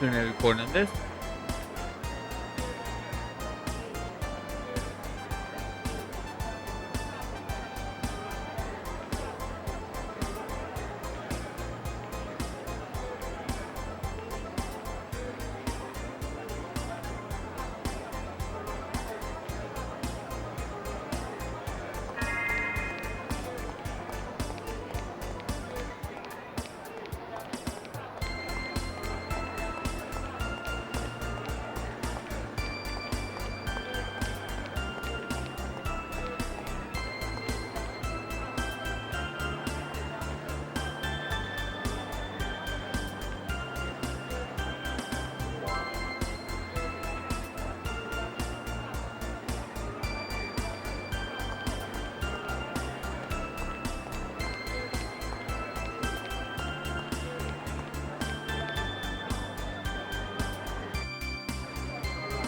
soon as recording this.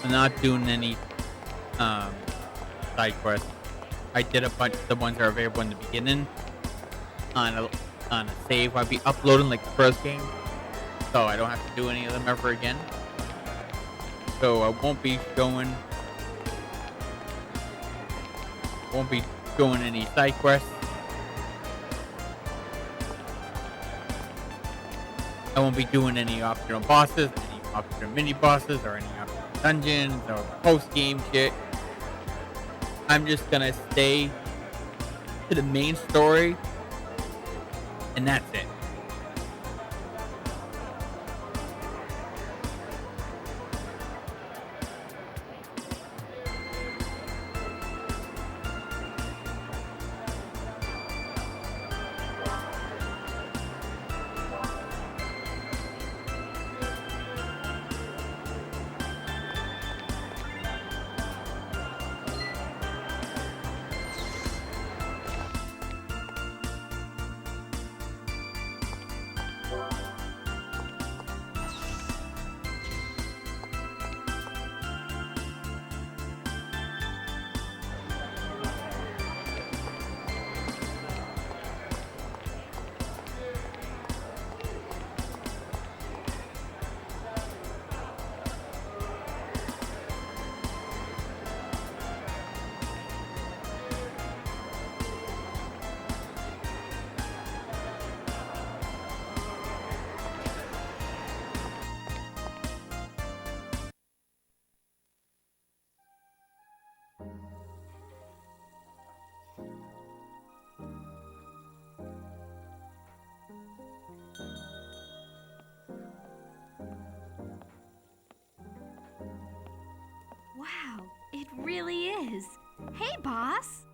I'm not doing any side quests. I did a bunch of the ones that are available in the beginning on a save. I'll be uploading like the first game, so I don't have to do any of them ever again. So I won't be showing any side quests. I won't be doing any optional bosses, any optional mini bosses, or any optional dungeons or post game shit. I'm just gonna stay to the main story, and that's it. Wow, it really is. Hey, boss.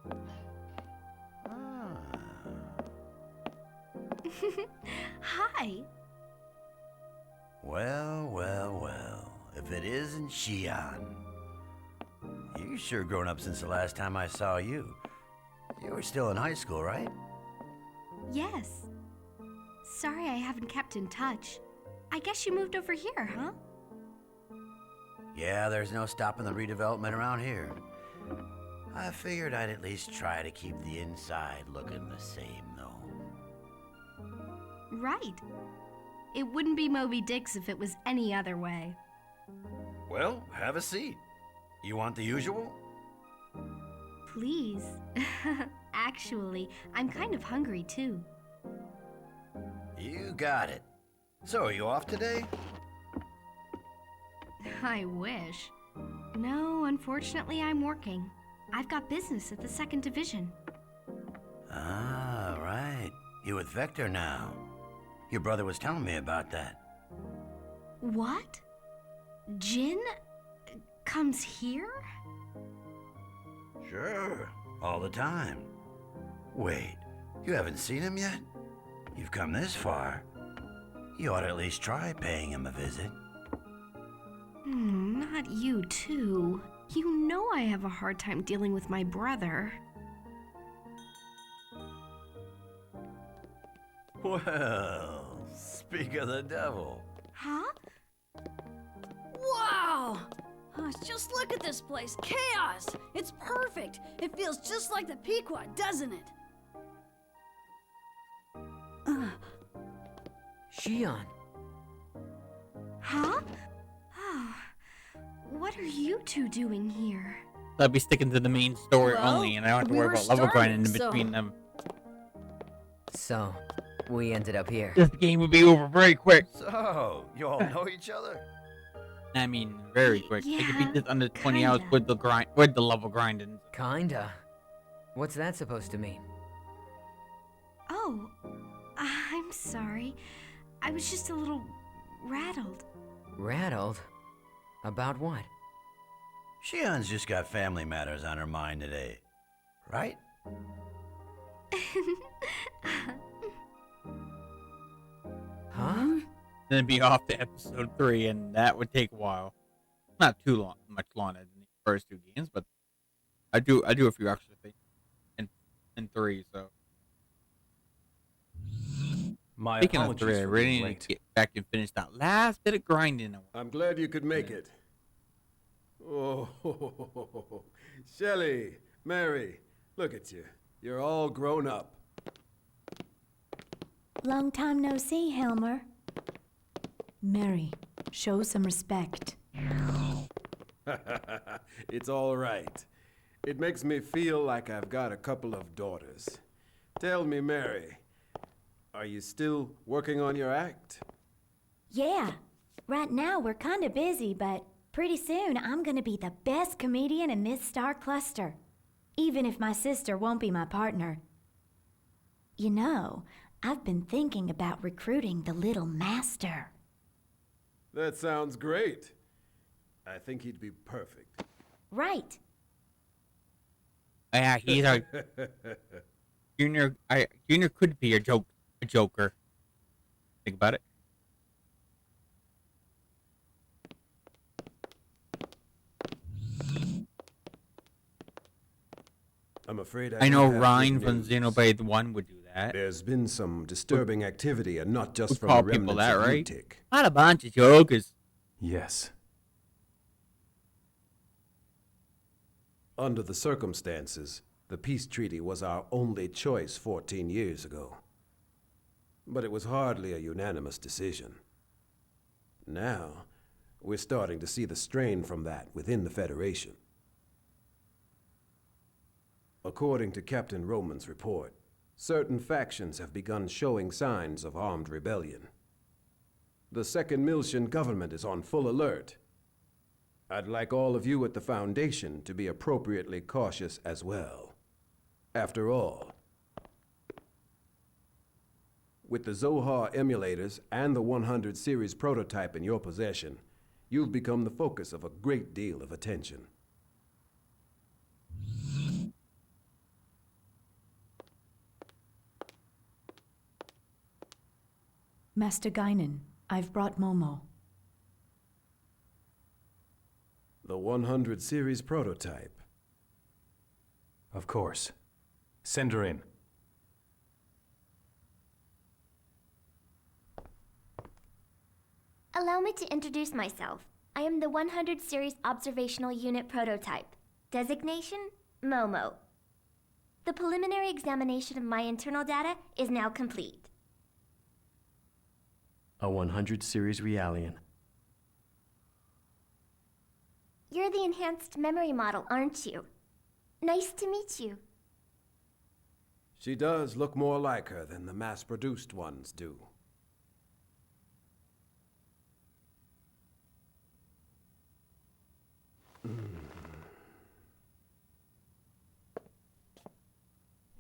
Hi. Well, well, well. If it isn't Xian. You sure grown up since the last time I saw you. You were still in high school, right? Yes. Sorry I haven't kept in touch. I guess you moved over here, huh? Yeah, there's no stopping the redevelopment around here. I figured I'd at least try to keep the inside looking the same, though. Right. It wouldn't be Moby Dick's if it was any other way. Well, have a seat. You want the usual? Please. Actually, I'm kind of hungry too. You got it. So, are you off today? I wish. No, unfortunately, I'm working. I've got business at the 2nd Division. Ah, right. You with Vector now. Your brother was telling me about that. What? Jin comes here? Sure, all the time. Wait, you haven't seen him yet? You've come this far. You ought to at least try paying him a visit. Not you too. You know I have a hard time dealing with my brother. Well, speak of the devil. Huh? Wow! Just look at this place. Chaos! It's perfect. It feels just like the Pequot, doesn't it? Xian. Huh? Oh, what are you two doing here? I'll be sticking to the main story Well, only, and I don't have to we worry were about level grinding in starving, so- between them. So, we ended up here. This game will be over very quick. So, you all know each other? I mean, very quick. I can beat Yeah, this under 20 hours kinda. with the level grinding. Kinda. What's that supposed to mean? Oh, I'm sorry. I was just a little rattled. Rattled? About what? Xian's just got family matters on her mind today. Right? Huh? Then be off to episode 3, and that would take a while. Not too long, much longer than the first 2 games, but I do a few extra things in 3. So My speaking of apologies 3, I for really being need late. to get back and finish that last bit of grinding. I'm glad you could make it. Oh, Shelley, Mary, look at you. You're all grown up. Long time no see, Helmer. Mary, show some respect. It's all right. It makes me feel like I've got a couple of daughters. Tell me, Mary, are you still working on your act? Yeah, right now we're kinda busy, but pretty soon I'm gonna be the best comedian in this star cluster. Even if my sister won't be my partner. You know, I've been thinking about recruiting the little master. That sounds great. I think he'd be perfect. Right. Yeah, he's a Junior. Junior could be a Joker. Think about it. I'm afraid I know don't have Ryan good from news. Xenoblade 1 would do that. There's been some disturbing activity, and not just We from call the people remnants that, of right? Utic. Not a bunch of jokers. Yes. Under the circumstances, the peace treaty was our only choice 14 years ago. But it was hardly a unanimous decision. Now, we're starting to see the strain from that within the Federation. According to Captain Roman's report, certain factions have begun showing signs of armed rebellion. The Second Miltian government is on full alert. I'd like all of you at the Foundation to be appropriately cautious as well. After all, with the Zohar emulators and the 100 series prototype in your possession, you've become the focus of a great deal of attention. Master Guinan, I've brought Momo. The 100 series prototype. Of course. Send her in. Allow me to introduce myself. I am the 100 Series Observational Unit Prototype. Designation, Momo. The preliminary examination of my internal data is now complete. A 100 series Realian. You're the enhanced memory model, aren't you? Nice to meet you. She does look more like her than the mass-produced ones do.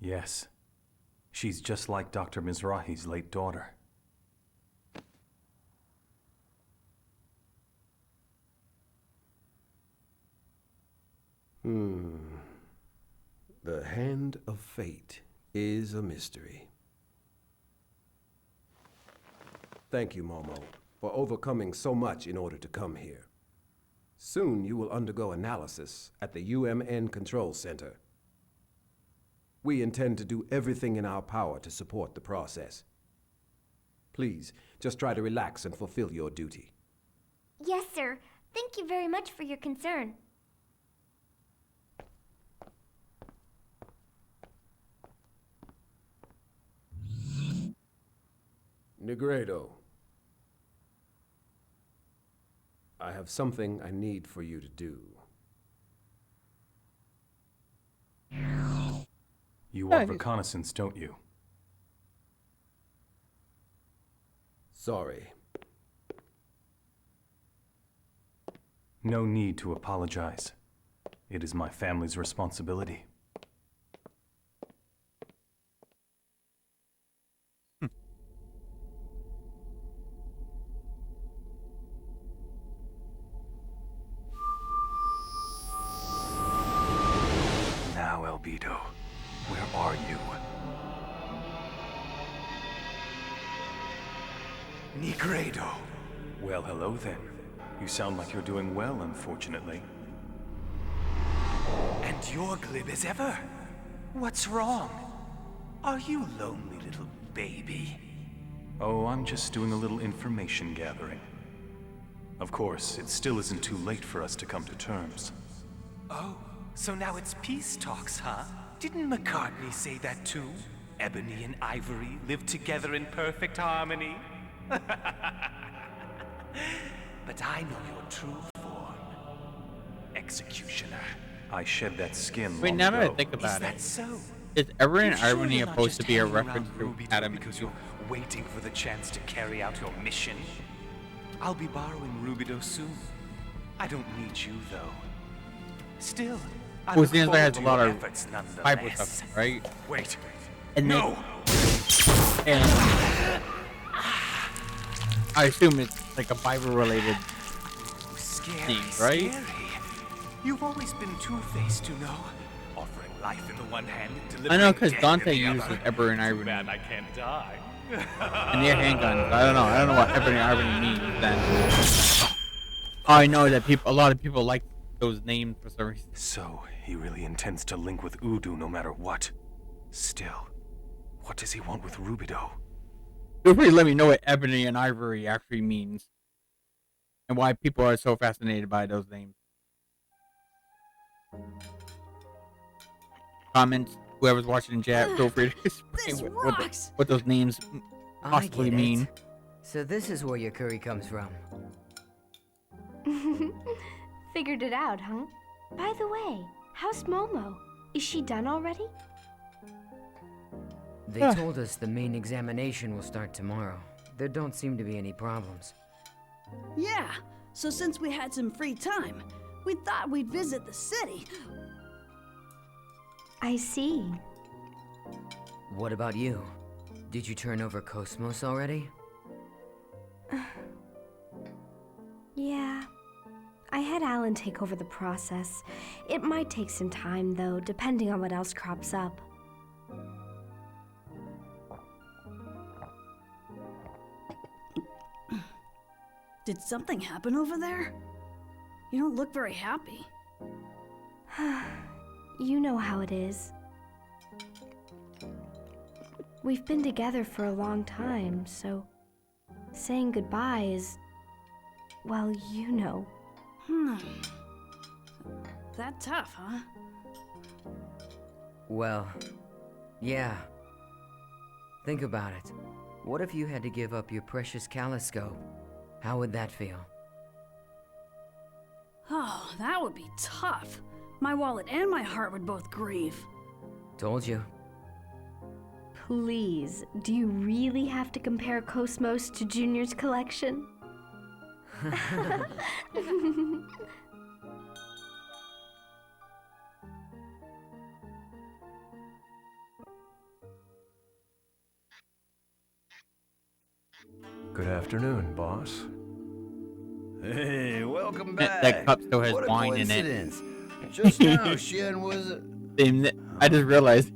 Yes. She's just like Dr. Mizrahi's late daughter. The hand of fate is a mystery. Thank you, Momo, for overcoming so much in order to come here. Soon you will undergo analysis at the UMN Control Center. We intend to do everything in our power to support the process. Please, just try to relax and fulfill your duty. Yes, sir. Thank you very much for your concern. Negredo. I have something I need for you to do. You want reconnaissance, don't you? Sorry. No need to apologize. It is my family's responsibility. Now, Albedo, where are you? Negredo. Well, hello then. You sound like you're doing well, unfortunately. And you're glib as ever. What's wrong? Are you lonely, little baby? Oh, I'm just doing a little information gathering. Of course, it still isn't too late for us to come to terms. Oh, so now it's peace talks, huh? Didn't McCartney say that too? Ebony and Ivory live together in perfect harmony. But I know your true form. Executioner. I shed that skin Wait, long now that I ago. think about Is that it, so? is Ebony and You sure Irony you're not supposed just to be a hanging around reference to Ruby Adam because and you're waiting for the chance to carry out your mission? I'll be borrowing Rubido soon. I don't need you, though. Still, I look Xenosaga forward has to a lot your of efforts Bible nonetheless. stuff, right? Wait. And No! and I assume it's like a Bible-related Scary, thing, right? scary. You've always been two-faced, you know. Offering life in the one hand and I know, delivering because death Dante in the uses other. Ebony and Too Irony, bad I can't die. and their handguns. I don't know what Ebony and Irony means then. I know that a lot of people like those names for some reason. So, he really intends to link with Udu no matter what. Still, what does he want with Rubido? Feel free to let me know what Ebony and Ivory actually means, and why people are so fascinated by those names. Comments, whoever's watching in chat, feel free to explain what those names possibly I get mean. it. So this is where your curry comes from. Figured it out, huh? By the way, how's Momo? Is she done already? They told us the main examination will start tomorrow. There don't seem to be any problems. Yeah, so since we had some free time, we thought we'd visit the city. I see. What about you? Did you turn over Cosmos already? Yeah. I had Alan take over the process. It might take some time, though, depending on what else crops up. Did something happen over there? You don't look very happy. You know how it is. We've been together for a long time, so saying goodbye is, well, you know. That tough, huh? Well, yeah. Think about it. What if you had to give up your precious Caliscope? How would that feel? Oh, that would be tough. My wallet and my heart would both grieve. Told you. Please, do you really have to compare Cosmos to Junior's collection? Good afternoon, boss. Hey, welcome That back. cup still has What a wine in it. coincidence. Just now, Shen was... I just realized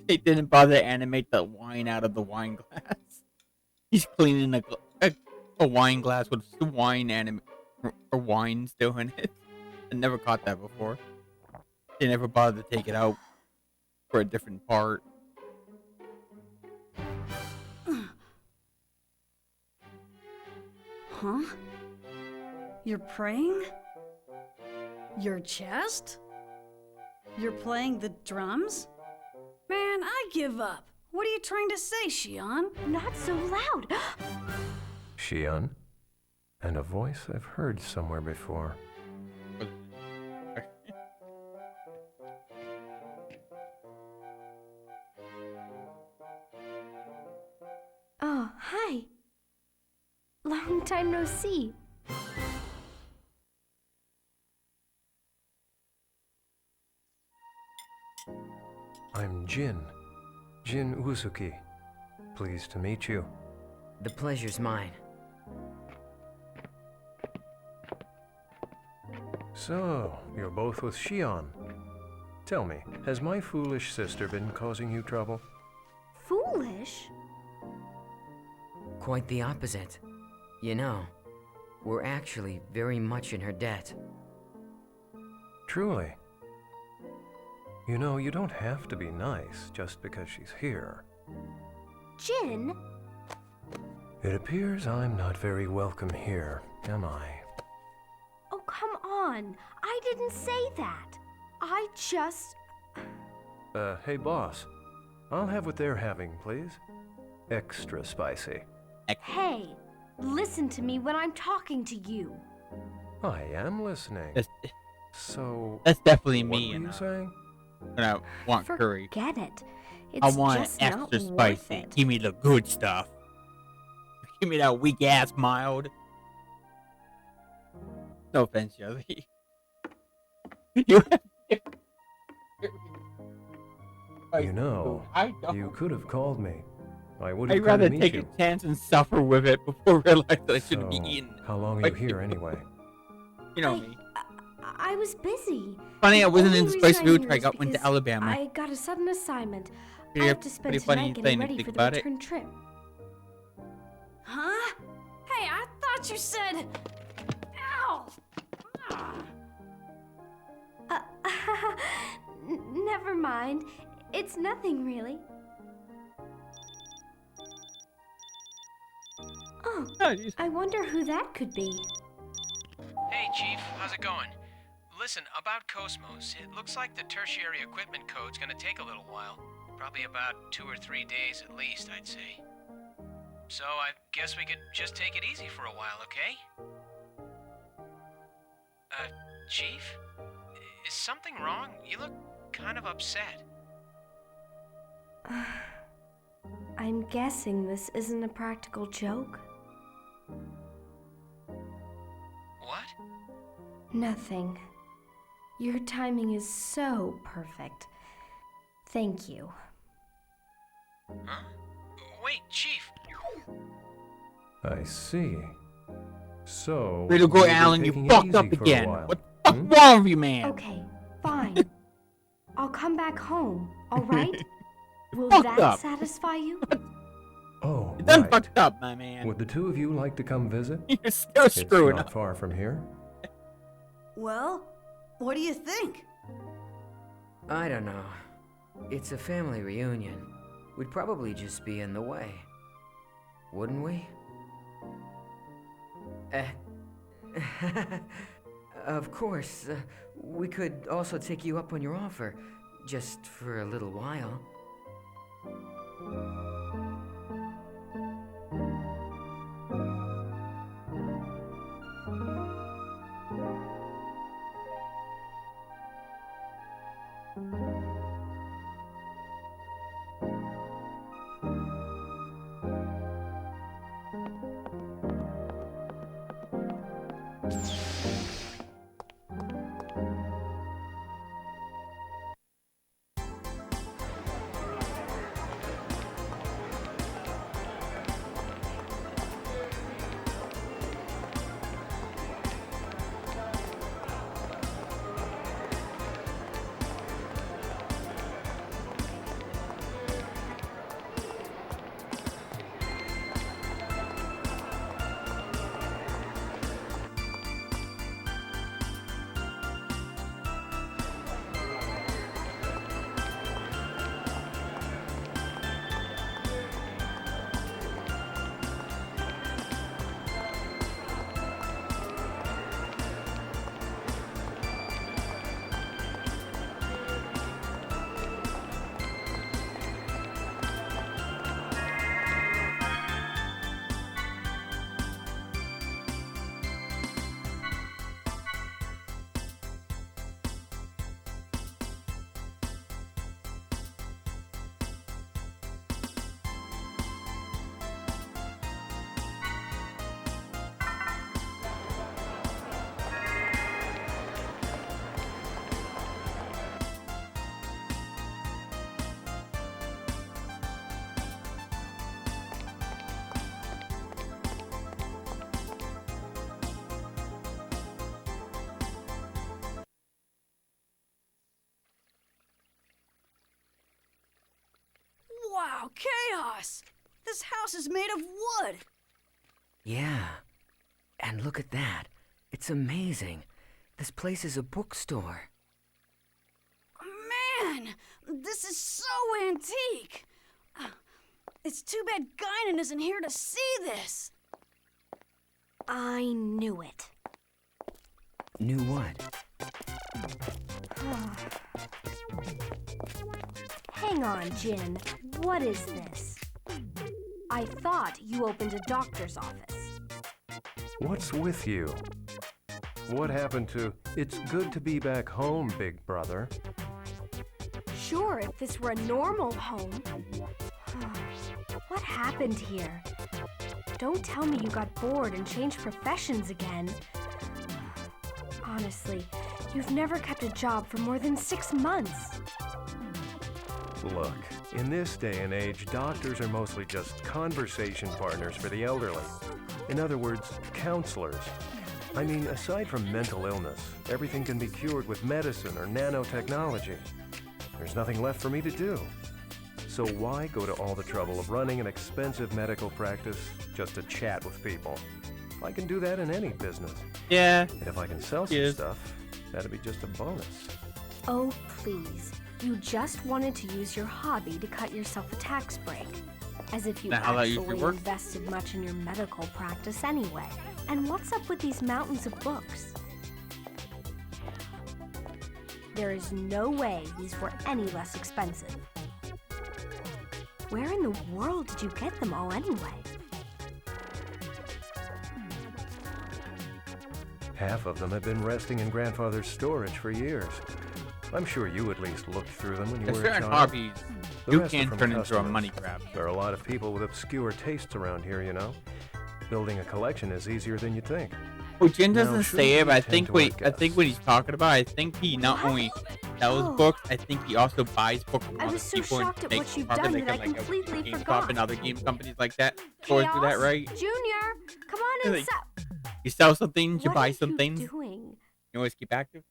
they didn't bother to animate the wine out of the wine glass. He's cleaning a wine glass with wine wine still in it. I never caught that before. They never bothered to take it out for a different part. Huh? You're praying? Your chest? You're playing the drums? Man, I give up. What are you trying to say, Xion? Not so loud. Xion? And a voice I've heard somewhere before. Oh, hi. Long time no see. I'm Jin. Jin Uzuki. Pleased to meet you. The pleasure's mine. So, you're both with Shion. Tell me, has my foolish sister been causing you trouble? Foolish? Quite the opposite. You know, we're actually very much in her debt. Truly. You know, you don't have to be nice just because she's here. Jin? It appears I'm not very welcome here, am I? Oh, come on. I didn't say that. I just... Hey boss. I'll have what they're having, please. Extra spicy. Hey, listen to me when I'm talking to you. I am listening. So... That's definitely what me. were you saying? When I want curry. Forget it. I It's want just it not extra worth spicy. it. Give me the good stuff. Give me that weak ass mild. No offense, Josie. You know, I don't. you could have called me. I would have I'd come rather to meet take you. a chance and suffer with it before realizing that I shouldn't be So, eating. how long are you here anyway? You know me. I was busy. Funny, I The wasn't only in reason spicy I'm food here till I is went to because Alabama. I got a sudden assignment. I Pretty- have to spend pretty funny tonight thing getting to ready think for the about it. return trip. Huh? Hey, I thought you said... Ow! Never mind. It's nothing really. Oh, I wonder who that could be. Hey, Chief, how's it going? Listen, about Cosmos, it looks like the tertiary equipment code's gonna take a little while. Probably about 2 or 3 days at least, I'd say. So I guess we could just take it easy for a while, okay? Chief? Is something wrong? You look kind of upset. I'm guessing this isn't a practical joke. What? Nothing. Your timing is so perfect. Thank you. Huh? Wait, Chief. I see. So... Way to go, you'll be Alan. You taking it fucked easy up for a again. while. What the fuck wrong with you, man? Okay, fine. I'll come back home, alright? Will Fucked that up. satisfy you? Oh, You're done right. fucked up, my man. Would the two of you like to come visit? You're still It's screwing not up. far from here. Well, what do you think? I don't know. It's a family reunion. We'd probably just be in the way. Wouldn't we? Of course. We could also take you up on your offer. Just for a little while. Wow, chaos! This house is made of wood! Yeah. And look at that. It's amazing. This place is a bookstore. Man, this is so antique! It's too bad Guinan isn't here to see this! I knew it. Knew what? Hang on, Jin. What is this? I thought you opened a doctor's office. What's with you? What happened to, "It's good to be back home, big brother"? Sure, if this were a normal home. What happened here? Don't tell me you got bored and changed professions again. Honestly, you've never kept a job for more than 6 months. Look, in this day and age, doctors are mostly just conversation partners for the elderly. In other words, counselors. I mean, aside from mental illness, everything can be cured with medicine or nanotechnology. There's nothing left for me to do. So why go to all the trouble of running an expensive medical practice just to chat with people? I can do that in any business. Yeah. And if I can sell some stuff, that'd be just a bonus. Oh, please. You just wanted to use your hobby to cut yourself a tax break. As if you actually invested much in your medical practice anyway. And what's up with these mountains of books? There is no way these were any less expensive. Where in the world did you get them all anyway? Half of them have been resting in Grandfather's storage for years. I'm sure you at least looked through them when you were a certain child. hobbies The you rest are can from turn into a customers. money grab. There are a lot of people with obscure tastes around here, you know. Building a collection is easier than you think. Oh, Jin Now, doesn't sure, say you it, but I tend think to what outguess. he's talking about, I think he not only sells books, I think he also buys books from I other was so people and shocked at makes what you've profit, done like that I a- like a completely GameStop forgot. and other game companies like that. Going through that, right? Junior, come on Like, inside. You sell some things, you What buy are some you things. doing? You always keep active.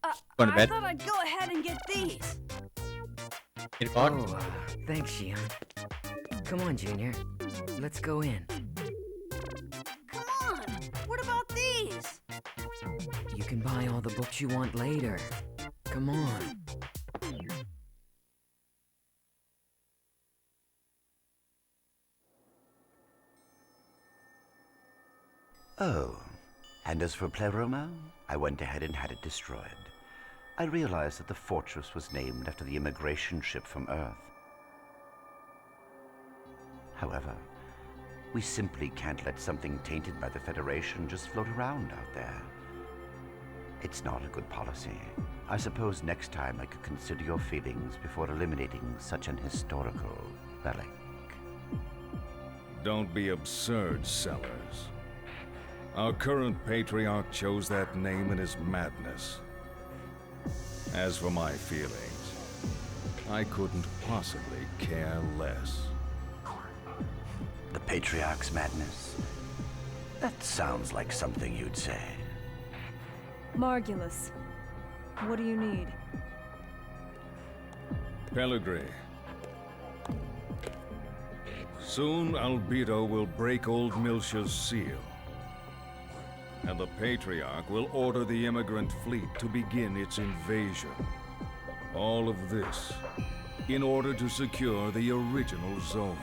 I Going to bed. thought I'd go ahead and get these. 8 o'clock. Oh, thanks, Xion. Come on, Junior. Let's go in. Come on, what about these? You can buy all the books you want later. Come on. Oh, and as for Pleroma, I went ahead and had it destroyed. I realized that the fortress was named after the immigration ship from Earth. However, we simply can't let something tainted by the Federation just float around out there. It's not a good policy. I suppose next time I could consider your feelings before eliminating such an historical relic. Don't be absurd, Sellers. Our current patriarch chose that name in his madness. As for my feelings, I couldn't possibly care less. The Patriarch's madness? That sounds like something you'd say. Margulis, what do you need? Pellegrini. Soon Albedo will break old Miltia's seal. And the Patriarch will order the immigrant fleet to begin its invasion. All of this in order to secure the original Zohar.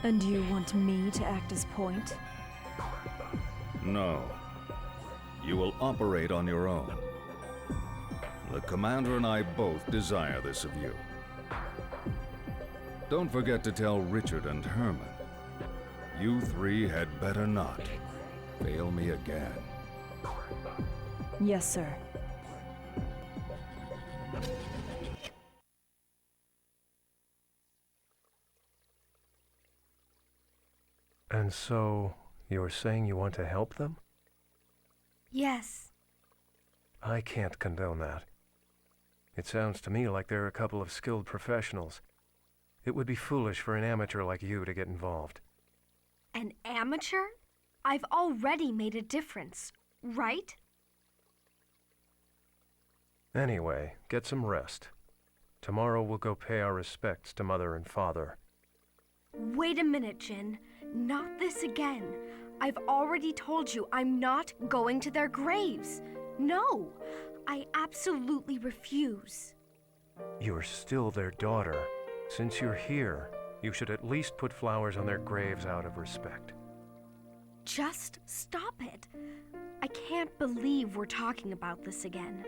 And you want me to act as point? No. You will operate on your own. The Commander and I both desire this of you. Don't forget to tell Richard and Herman. You three had better not fail me again. Yes, sir. And so, you're saying you want to help them? Yes. I can't condone that. It sounds to me like they're a couple of skilled professionals. It would be foolish for an amateur like you to get involved. An amateur? I've already made a difference, right? Anyway, get some rest. Tomorrow we'll go pay our respects to Mother and Father. Wait a minute, Jin. Not this again. I've already told you I'm not going to their graves. No, I absolutely refuse. You're still their daughter. Since you're here, you should at least put flowers on their graves out of respect. Just stop it. I can't believe we're talking about this again.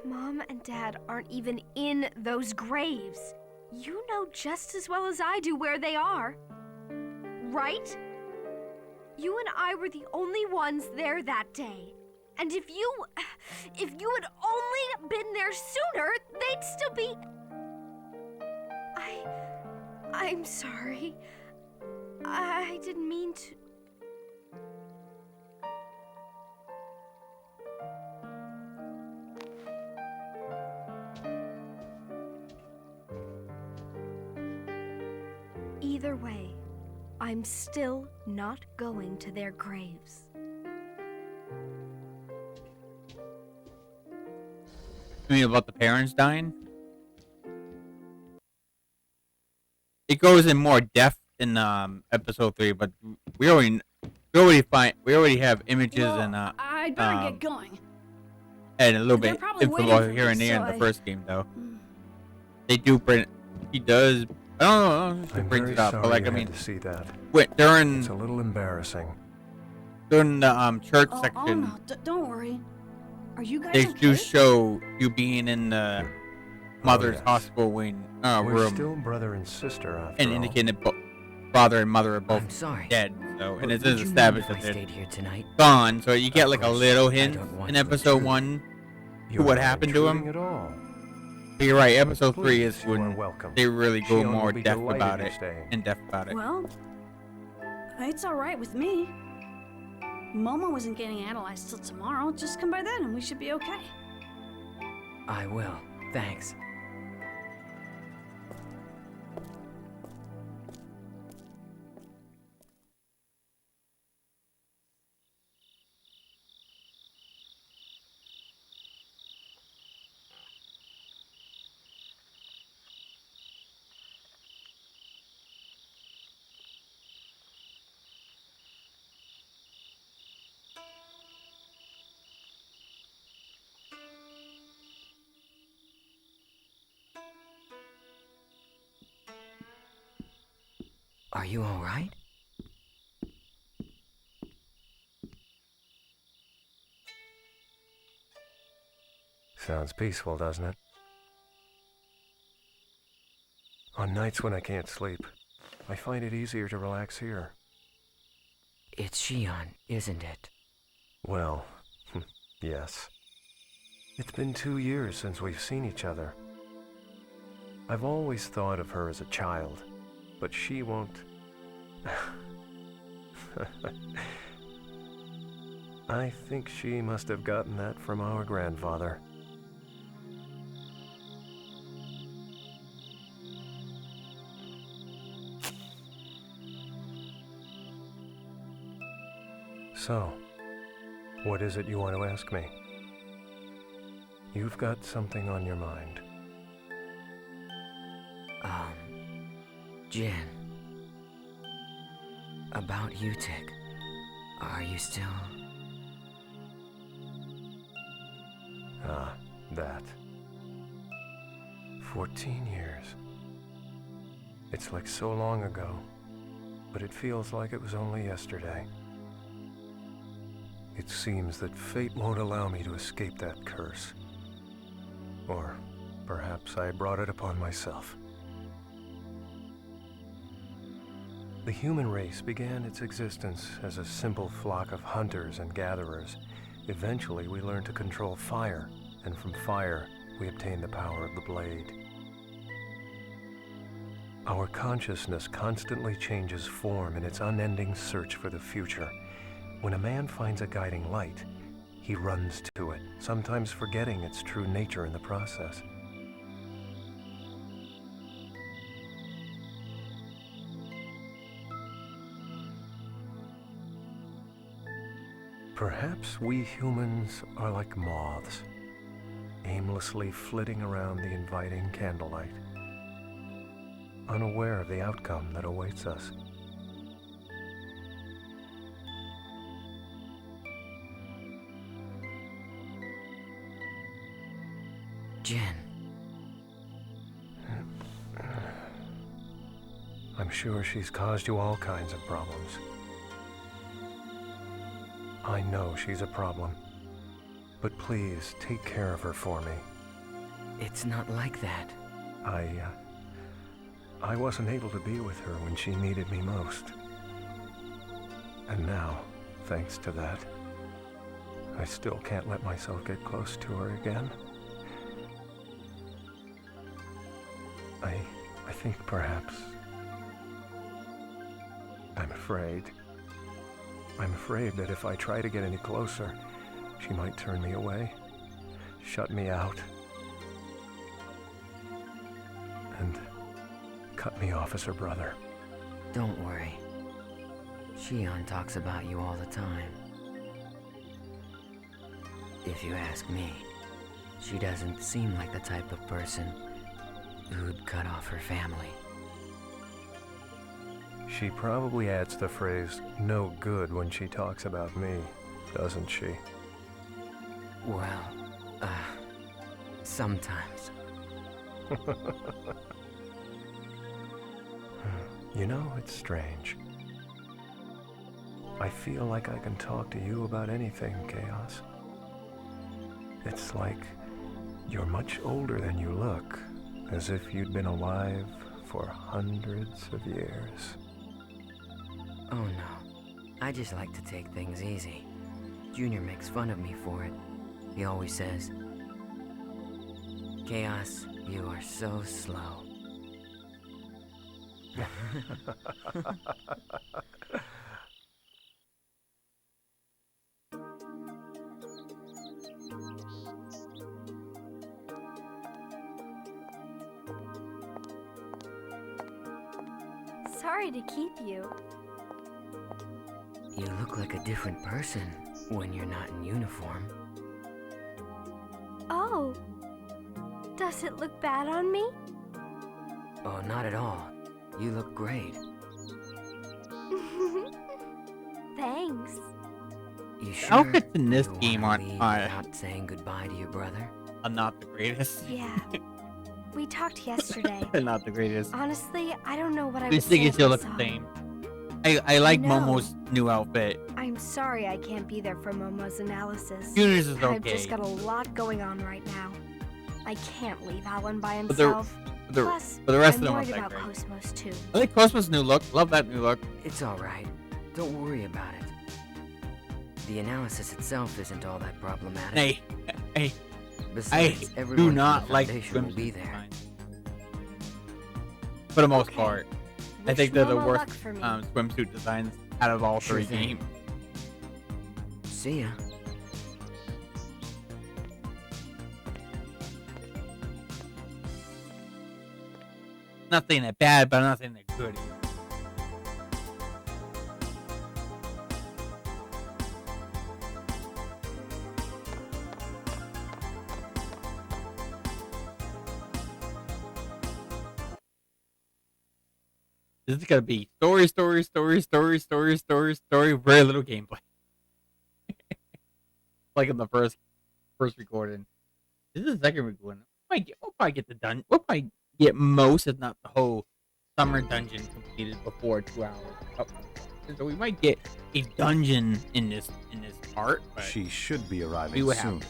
Mom and Dad aren't even in those graves. You know just as well as I do where they are. Right? You and I were the only ones there that day. And if you had only been there sooner, they'd still be... I'm sorry. I didn't mean to... Either way, I'm still not going to their graves. You mean about the parents dying? It goes in more depth in episode 3, but we already have images and I'd better get going. And a little They're bit probably info waiting for here and me, there so in the first game, though. They do bring. He does. I don't know. He I'm brings very it up, sorry but like you I mean, had to see that. wait, during It's a little embarrassing. during the church section, Oh no, don't worry. Are you guys they okay? do show you being in the mother's yes. hospital wing We're room, still brother and sister after and all. indicating that father and mother are both I'm sorry. dead. So, and But it would is you established mind if that I they're stayed here tonight? gone. So you get Of like a course, little I hint don't want in to episode intrude. 1 to You're what not happened to intruding him. at all. But you're right. Episode 3 is Please, you are when welcome. they really go Shion will more be depth delighted about you're it. staying. In depth about it. Well, it's all right with me. Momo isn't getting analyzed till tomorrow. Just come by then and we should be okay. I will. Thanks. Are you all right? Sounds peaceful, doesn't it? On nights when I can't sleep, I find it easier to relax here. It's Shion, isn't it? Well, yes. It's been 2 years since we've seen each other. I've always thought of her as a child, but she won't... I think she must have gotten that from our grandfather. So, what is it you want to ask me? You've got something on your mind. Jin. About Utic. Are you still... Ah, that. 14 years. It's like so long ago, but it feels like it was only yesterday. It seems that fate won't allow me to escape that curse. Or perhaps I brought it upon myself. The human race began its existence as a simple flock of hunters and gatherers. Eventually, we learned to control fire, and from fire, we obtained the power of the blade. Our consciousness constantly changes form in its unending search for the future. When a man finds a guiding light, he runs to it, sometimes forgetting its true nature in the process. Perhaps we humans are like moths. aimlessly flitting around the inviting candlelight, unaware of the outcome that awaits us. Jen. I'm sure she's caused you all kinds of problems. I know she's a problem. But please, take care of her for me. It's not like that. I wasn't able to be with her when she needed me most. And now, thanks to that, I still can't let myself get close to her again. I think perhaps... I'm afraid that if I try to get any closer, she might turn me away, shut me out, and cut me off as her brother. Don't worry. Shion talks about you all the time. If you ask me, she doesn't seem like the type of person who'd cut off her family. She probably adds the phrase, no good, when she talks about me, doesn't she? Well, sometimes. You know, it's strange. I feel like I can talk to you about anything, Chaos. It's like you're much older than you look, as if you'd been alive for hundreds of years. Oh no, I just like to take things easy. Junior makes fun of me for it. He always says, Chaos, you are so slow. Sorry to keep you. You look like a different person when you're not in uniform. Oh. Does it look bad on me? Oh, not at all. You look great. Thanks. You sure Outfits in this you game wanna aren't leave without saying goodbye to your brother? I'm not the greatest. Yeah. We talked yesterday. They're not the greatest. Honestly, I don't know what I would These say things if still I look saw the him. same. I like know. Momo's new outfit. I'm sorry I can't be there for Momo's analysis. Junior's is I've just okay. got a lot going on right now. I can't leave Alan by But the- himself. Plus, but the rest I'm of them worried aren't about that great. Cosmos too. I like Cosmos' new look. Love that new look. It's alright. Don't worry about it. The analysis itself isn't all that problematic. Hey. Besides, I everyone do from not the like Foundation will be swimsuit there. designs. For the most part. I think they're the Momo worst luck for me. swimsuit designs out of all Sure three thing. games. See ya. Nothing that bad, but nothing that good either. This is gonna be story, very little gameplay. Like in the first recording. This is the second recording. We'll probably get the done. We'll probably get most, if not the whole summer dungeon completed before 2 hours. So we might get a dungeon in this part. But She should be we arriving would soon. have.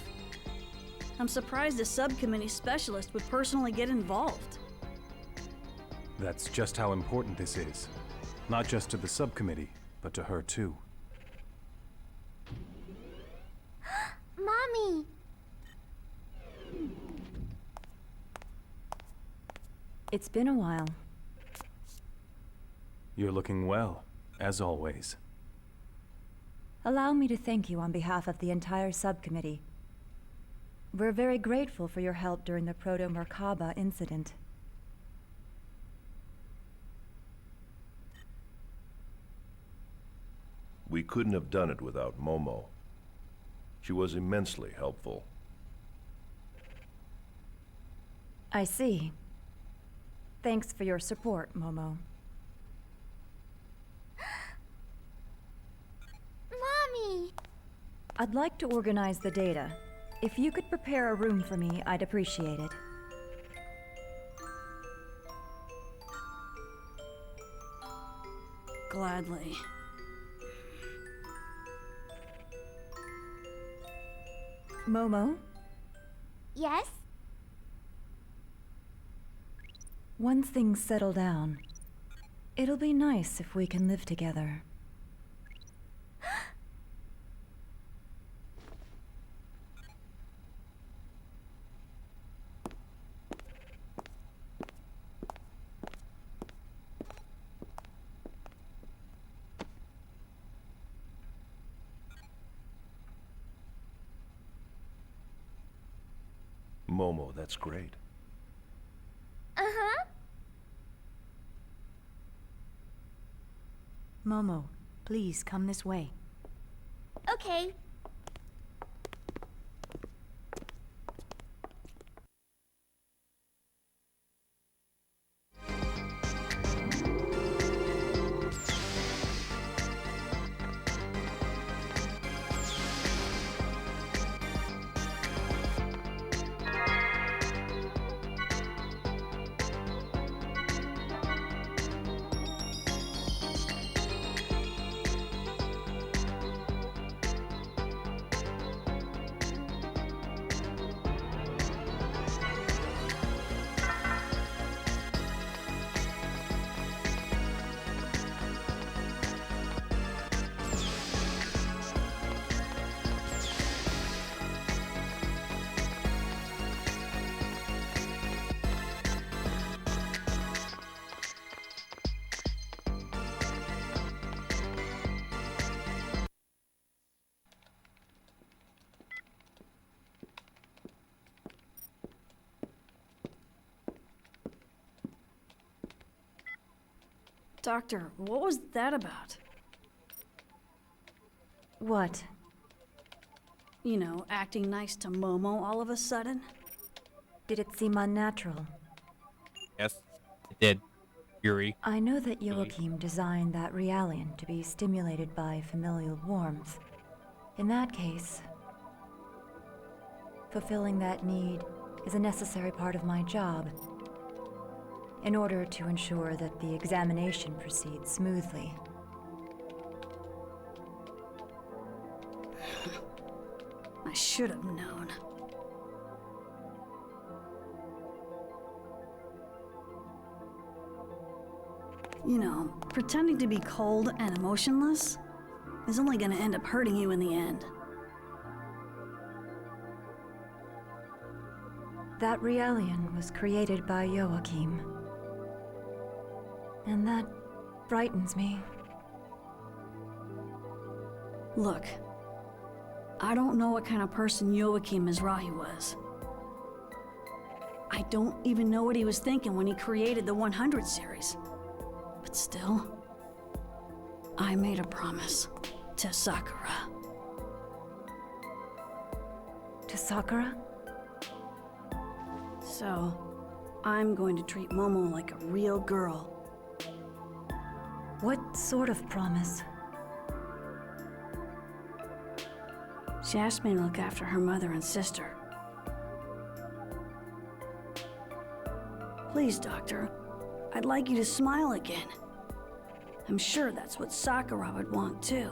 I'm surprised a subcommittee specialist would personally get involved. That's just how important this is. Not just to the subcommittee, but to her too. Mommy! It's been a while. You're looking well, as always. Allow me to thank you on behalf of the entire subcommittee. We're very grateful for your help during the Proto-Merkaba incident. We couldn't have done it without Momo. She was immensely helpful. I see. Thanks for your support, Momo. Mommy! I'd like to organize the data. If you could prepare a room for me, I'd appreciate it. Gladly. Momo? Yes? Once things settle down, it'll be nice if we can live together. Momo, that's great. Uh-huh. Momo, please come this way. Okay. Doctor, what was that about? What? You know, acting nice to Momo all of a sudden? Did it seem unnatural? Yes, it did. Yuri. I know that Joachim designed that Realian to be stimulated by familial warmth. In that case, fulfilling that need is a necessary part of my job, in order to ensure that the examination proceeds smoothly. I should have known. You know, pretending to be cold and emotionless is only gonna end up hurting you in the end. That Realian was created by Joachim. And that frightens me. Look, I don't know what kind of person Joachim Mizrahi was. I don't even know what he was thinking when he created the 100 series. But still, I made a promise to Sakura. To Sakura? So, I'm going to treat Momo like a real girl. What sort of promise? She asked me to look after her mother and sister. Please, Doctor, I'd like you to smile again. I'm sure that's what Sakura would want too.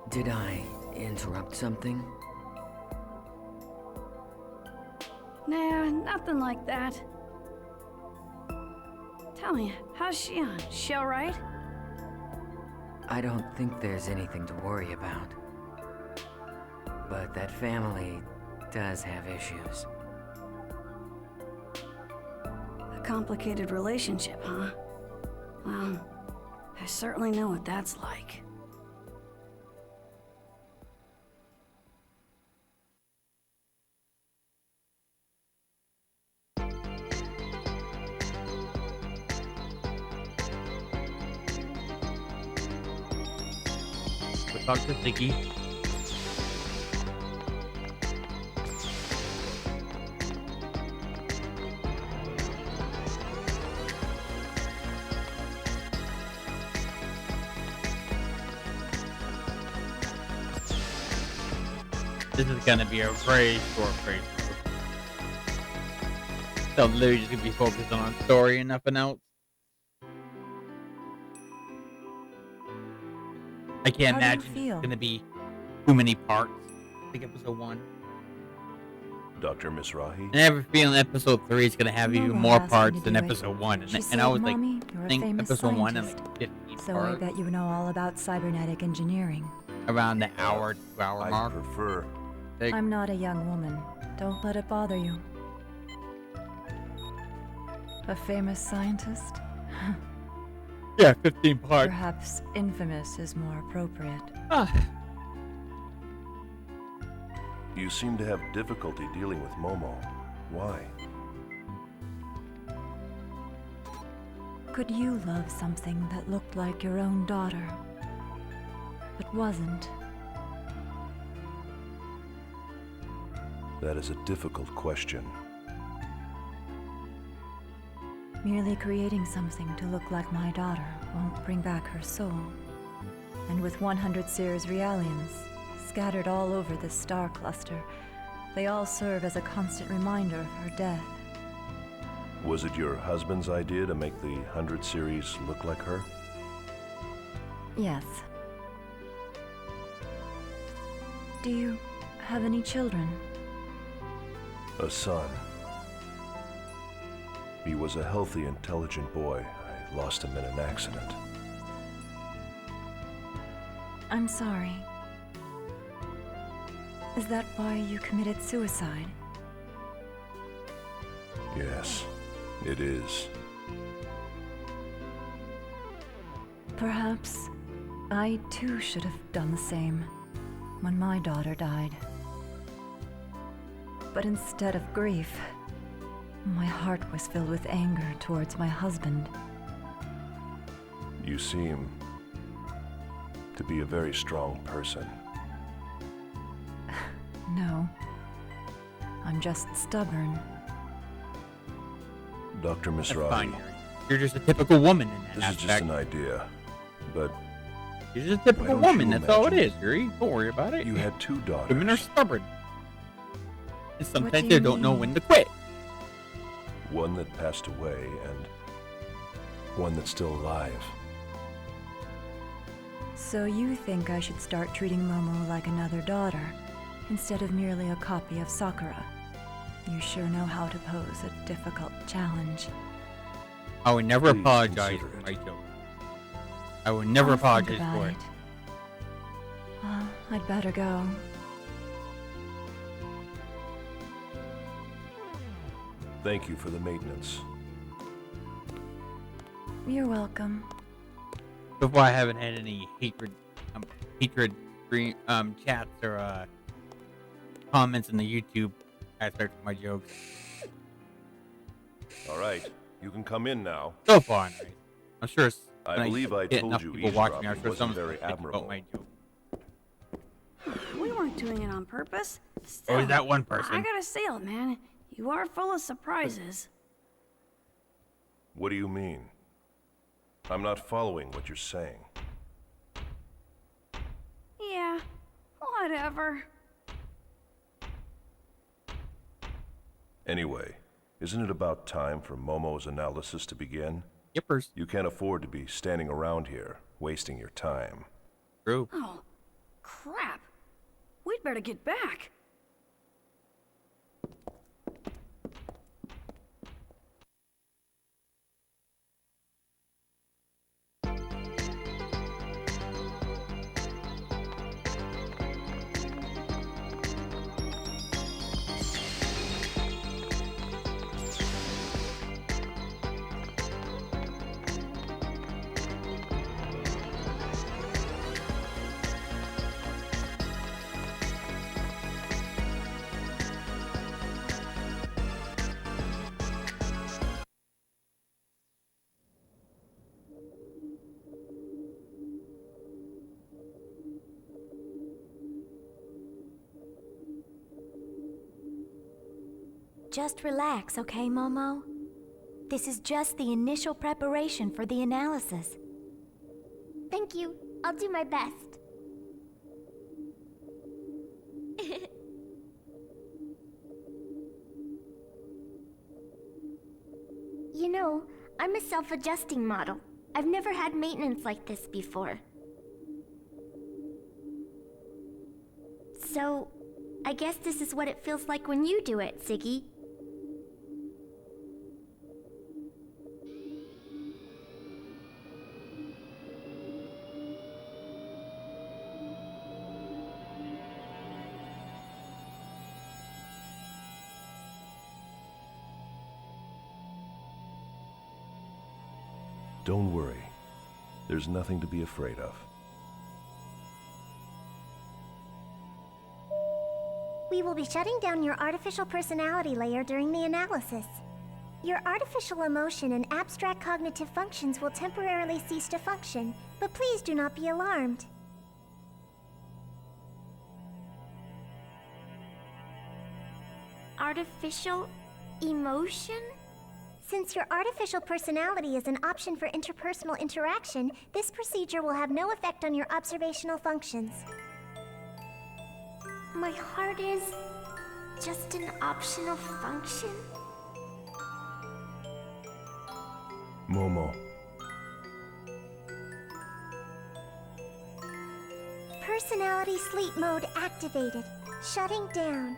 Did I interrupt something? Nah, nothing like that. Tell me, how's Shion? She alright? I don't think there's anything to worry about. But that family does have issues. A complicated relationship, huh? Well, I certainly know what that's like. We'll talk to Ziggy. This is gonna be a very short playthrough. So literally just gonna be focused on story and nothing else. I can't imagine it's gonna be too many parts. Like episode 1. Dr. Mizrahi? I have a feeling episode 3 is gonna have even more parts than episode 1. And I was like, I think episode 1 and like 15 so parts. I bet you know all about cybernetic engineering. Around the hour, 2 hour mark. I prefer. I'm not a young woman. Don't let it bother you. A famous scientist? Yeah, 15 parts. Perhaps infamous is more appropriate. You seem to have difficulty dealing with Momo. Why? Could you love something that looked like your own daughter, but wasn't? That is a difficult question. Merely creating something to look like my daughter won't bring back her soul. And with 100 Sears Realians scattered all over this star cluster, they all serve as a constant reminder of her death. Was it your husband's idea to make the 100 series look like her? Yes. Do you have any children? A son. He was a healthy, intelligent boy. I lost him in an accident. I'm sorry. Is that why you committed suicide? Yes, it is. Perhaps I too should have done the same when my daughter died. But instead of grief, my heart was filled with anger towards my husband. You seem to be a very strong person. No, I'm just stubborn. Dr. Mizrahi. You're just a typical woman in that This aspect. is just an idea, but... You're just a typical woman, that's all it is, Yuri. Don't worry about it. You had 2 daughters. Women are stubborn. And sometimes they don't know when to quit. One that passed away, and one that's still alive. So you think I should start treating Momo like another daughter, instead of merely a copy of Sakura? You sure know how to pose a difficult challenge. I would never apologize for my joke. I would never apologize for it. Well, I'd better go. Thank you for the maintenance. You're welcome. Before I haven't had any hatred chats or comments in the YouTube aspect of my jokes. All right, you can come in now. So far, nice. I'm sure it's I believe I told you people watching. I'm eavesdropping sure wasn't someone's very admirable. my joke. We weren't doing it on purpose. Still, Or is that one person? I gotta say it, man. You are full of surprises. What do you mean? I'm not following what you're saying. Yeah, whatever. Anyway, isn't it about time for Momo's analysis to begin? Yippers. You can't afford to be standing around here, wasting your time. True. Oh, crap. We'd better get back. Just relax, okay, Momo? This is just the initial preparation for the analysis. Thank you. I'll do my best. You know, I'm a self-adjusting model. I've never had maintenance like this before. So, I guess this is what it feels like when you do it, Ziggy. Don't worry. There's nothing to be afraid of. We will be shutting down your artificial personality layer during the analysis. Your artificial emotion and abstract cognitive functions will temporarily cease to function, but please do not be alarmed. Artificial emotion? Since your artificial personality is an option for interpersonal interaction, this procedure will have no effect on your observational functions. My heart is just an optional function? Momo. Personality sleep mode activated. Shutting down.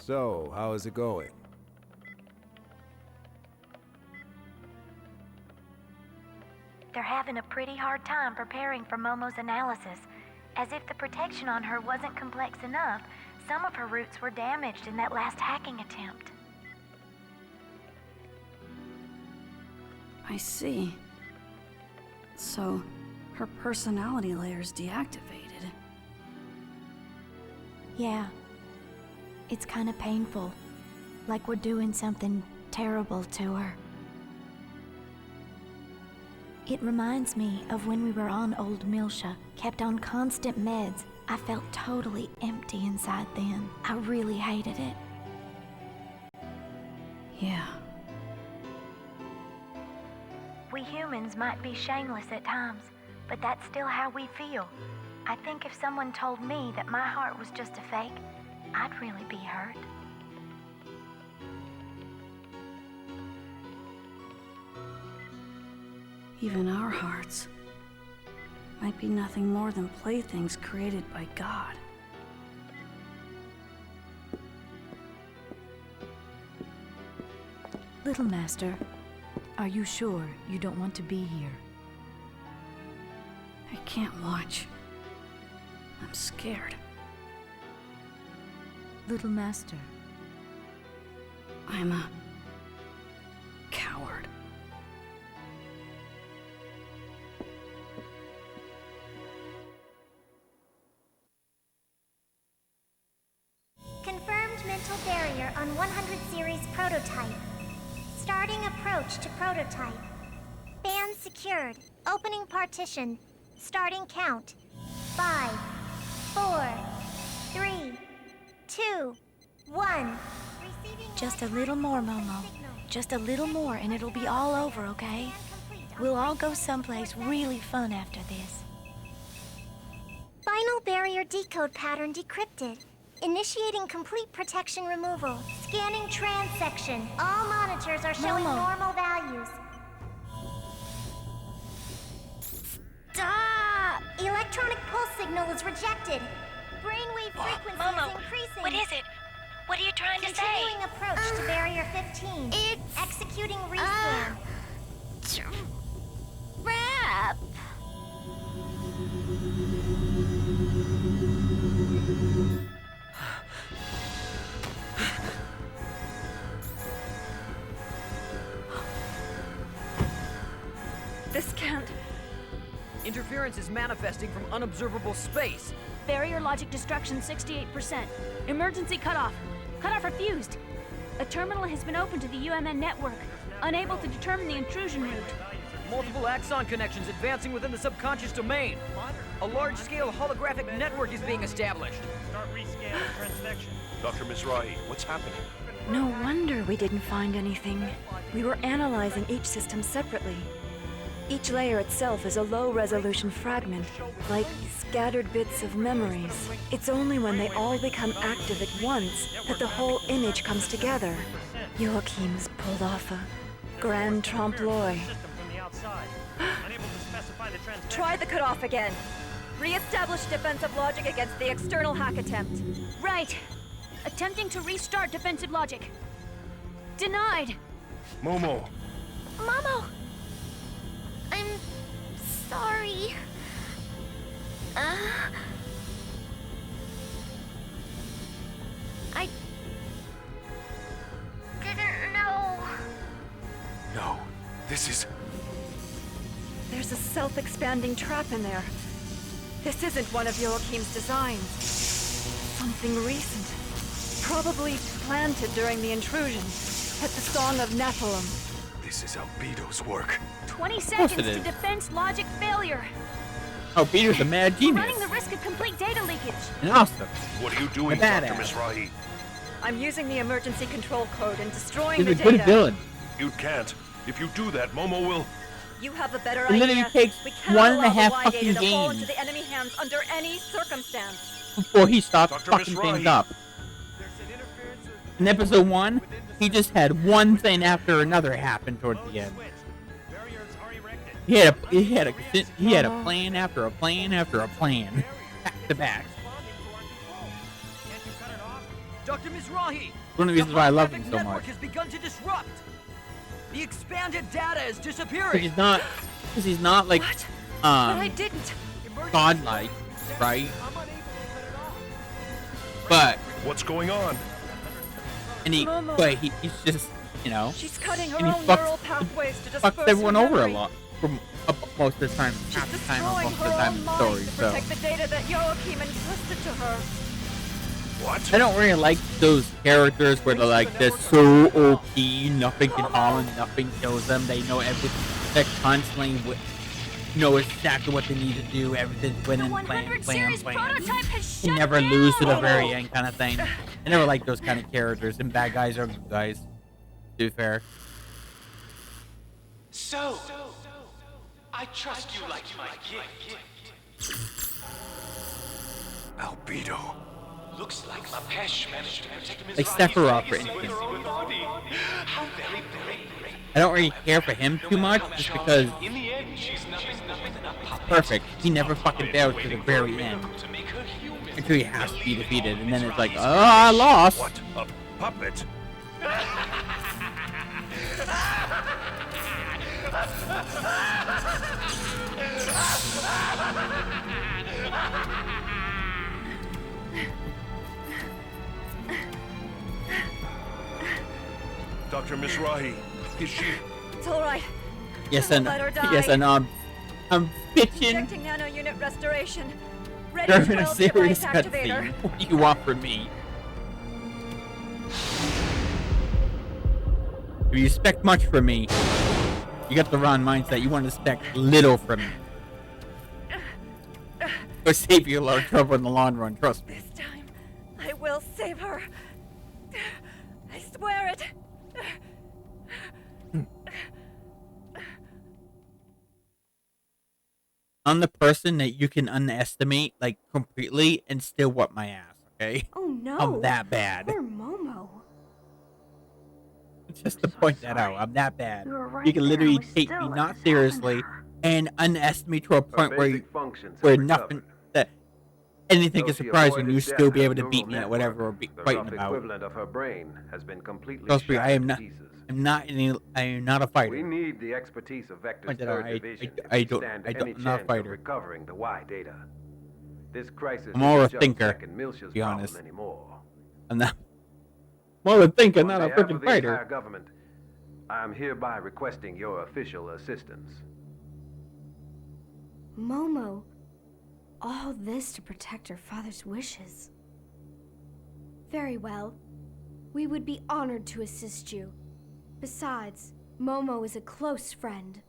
So, how is it going? They're having a pretty hard time preparing for Momo's analysis. As if the protection on her wasn't complex enough, some of her roots were damaged in that last hacking attempt. I see. So, her personality layer's deactivated. Yeah. It's kind of painful. Like we're doing something terrible to her. It reminds me of when we were on Old Milsha, kept on constant meds. I felt totally empty inside then. I really hated it. Yeah. We humans might be shameless at times, but that's still how we feel. I think if someone told me that my heart was just a fake, I'd really be hurt. Even our hearts might be nothing more than playthings created by God. Little Master, are you sure you don't want to be here? I can't watch. I'm scared. Little Master. I'm a coward. Confirmed mental barrier on 100 series prototype. Starting approach to prototype. Band secured. Opening partition. Starting count. 5, 4, 3, 2, 1. Just a little more, Momo. Just a little more and it'll be all over, okay? We'll all go someplace really fun after this. Final barrier decode pattern decrypted. Initiating complete protection removal. Scanning transection. All monitors are showing normal values. Stop! Electronic pulse signal is rejected. Brainwave frequency is increasing. What is it? What are you trying to say? Continuing approach to barrier 15. It's executing rescan. Trap. This can't... Interference is manifesting from unobservable space. Barrier logic destruction 68%. Emergency cutoff. Cutoff refused. A terminal has been opened to the UMN network. Unable to determine the intrusion route. Multiple axon connections advancing within the subconscious domain. A large-scale holographic network is being established. Start rescanning transfection. Dr. Mizrahi, what's happening? No wonder we didn't find anything. We were analyzing each system separately. Each layer itself is a low-resolution fragment, like scattered bits of memories. It's only when they all become active at once that the whole image comes together. Joachim's pulled off a grand trompe-l'oeil. Try the cutoff again. Re-establish defensive logic against the external hack attempt. Right. Attempting to restart defensive logic. Denied. Momo. Momo! I'm sorry. I didn't know. No, this is... There's a self-expanding trap in there. This isn't one of Joachim's designs. Something recent. Probably planted during the intrusion. At the Song of Nephilim. This is Albedo's work. 20 seconds to defense logic failure. Albedo's a mad genius. Running the risk of complete data leakage. And awesome. What are you doing, Dr. Mizrahi? I'm using the emergency control code and destroying He's the a good data. villain. You can't. If you do that, Momo will... You have a better It literally idea. takes We cannot 1.5 allow the Y fucking data to fall games into the enemy hands under any circumstance. before he stopped Dr. fucking Mizrahi. things up. In episode 1, he just had one thing after another happen towards the end. He had a plan after a plan after a plan, back to back. Dr. Mizrahi! One of the reasons why I love him so network much. has begun to disrupt. The expanded data is Because disappearing. he's not like But I didn't. godlike, right? But what's going on? And he's just, you know, She's cutting her and he own neural fucks pathways to disperse everyone her over a memory. lot from most of the time, half the time, or Destroying most of her the time own in the mind story. to So protect the data that Joachim entrusted to her. What? I don't really like those characters where they're like they're so OP, nothing can harm them, nothing kills them. They know everything. They're constantly know exactly what they need to do. Everything's winning, plan. You never lose to the very end, kind of thing. I never like those kind of characters. And bad guys are good guys. To be fair. So, I trust you like my kid. Albedo. Looks like Lapesh managed to protect him. Like Sephiroth, for instance. I don't really care for him too much, just because it's perfect. He never fucking fails to the very end. Until he has to be defeated, and then it's like, oh, I lost. What a puppet. Dr. Mizrahi, is she... It's all right. Yes, Let her die. I'm bitching. Injecting nano unit restoration. Ready You're to in a 12 serious device activator. cutscene. What do you want from me? If you expect much from me, you got the wrong mindset. You want to expect little from me. Go save you a lot of trouble in the long run, trust me. This time, I will save her. I swear it. I'm the person that you can underestimate, like, completely and still whip my ass, okay? Oh no. I'm that bad. Poor Momo. Just to point that out, I'm that bad. You were right You can there. literally We take still me not seriously and underestimate to a point where nothing, that anything can surprise you and you still be able to beat me at whatever we're fighting about. Equivalent of her brain has been completely Trust me, I am shattered not, to pieces. I am not a fighter. We need the expertise of Vector's Point that out, 3rd Division I to stand any don't, I'm not a chance of fighter. recovering the Y data. This crisis I'm more isn't a just thinker, Second Miltia's to be problem honest. anymore. I'm not, more of a thinker, not a On behalf freaking of the fighter. entire government, I am hereby requesting your official assistance. Momo, all this to protect her father's wishes. Very well. We would be honored to assist you. Besides, Momo is a close friend.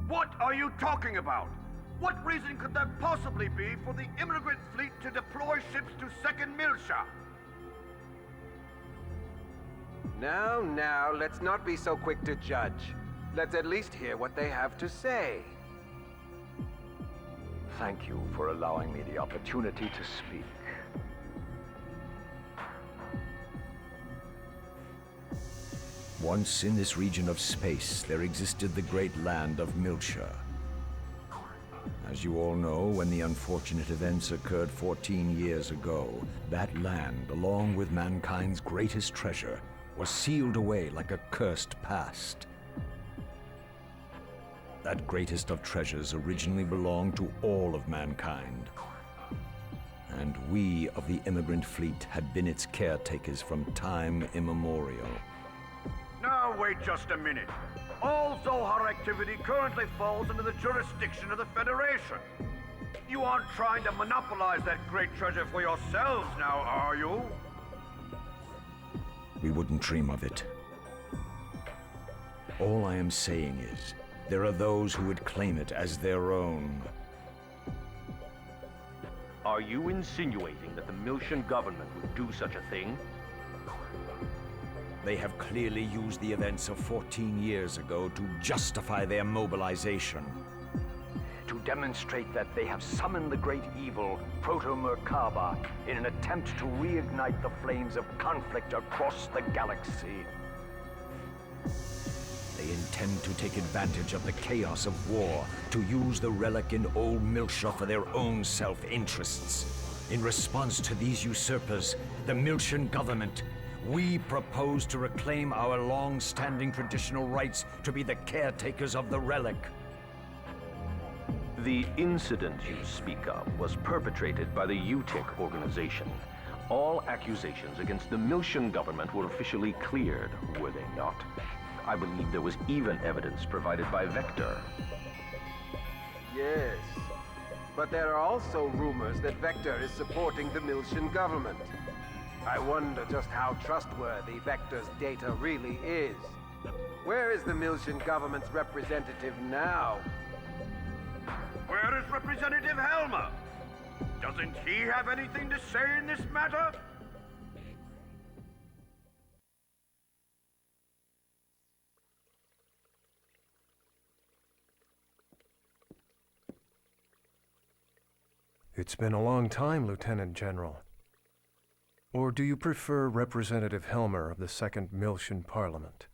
What are you talking about? What reason could there possibly be for the immigrant fleet to deploy ships to Second Milsha? Now, let's not be so quick to judge. Let's at least hear what they have to say. Thank you for allowing me the opportunity to speak. Once in this region of space, there existed the great land of Milsha. As you all know, when the unfortunate events occurred 14 years ago, that land, along with mankind's greatest treasure, was sealed away like a cursed past. That greatest of treasures originally belonged to all of mankind. And we of the immigrant fleet had been its caretakers from time immemorial. Now wait just a minute. All Zohar activity currently falls under the jurisdiction of the Federation. You aren't trying to monopolize that great treasure for yourselves now, are you? We wouldn't dream of it. All I am saying is, there are those who would claim it as their own. Are you insinuating that the Milshan government would do such a thing? They have clearly used the events of 14 years ago to justify their mobilization. To demonstrate that they have summoned the great evil, Proto-Merkaba, in an attempt to reignite the flames of conflict across the galaxy. They intend to take advantage of the chaos of war to use the relic in Old Milsha for their own self-interests. In response to these usurpers, the Milshan government, we propose to reclaim our long-standing traditional rights to be the caretakers of the relic. The incident you speak of was perpetrated by the UTIC organization. All accusations against the Milshan government were officially cleared, were they not? I believe there was even evidence provided by Vector. Yes, but there are also rumors that Vector is supporting the Milshan government. I wonder just how trustworthy Vector's data really is. Where is the Milshan government's representative now? Where is Representative Helmer? Doesn't he have anything to say in this matter? It's been a long time, Lieutenant General. Or do you prefer Representative Helmer of the Second Milshan Parliament?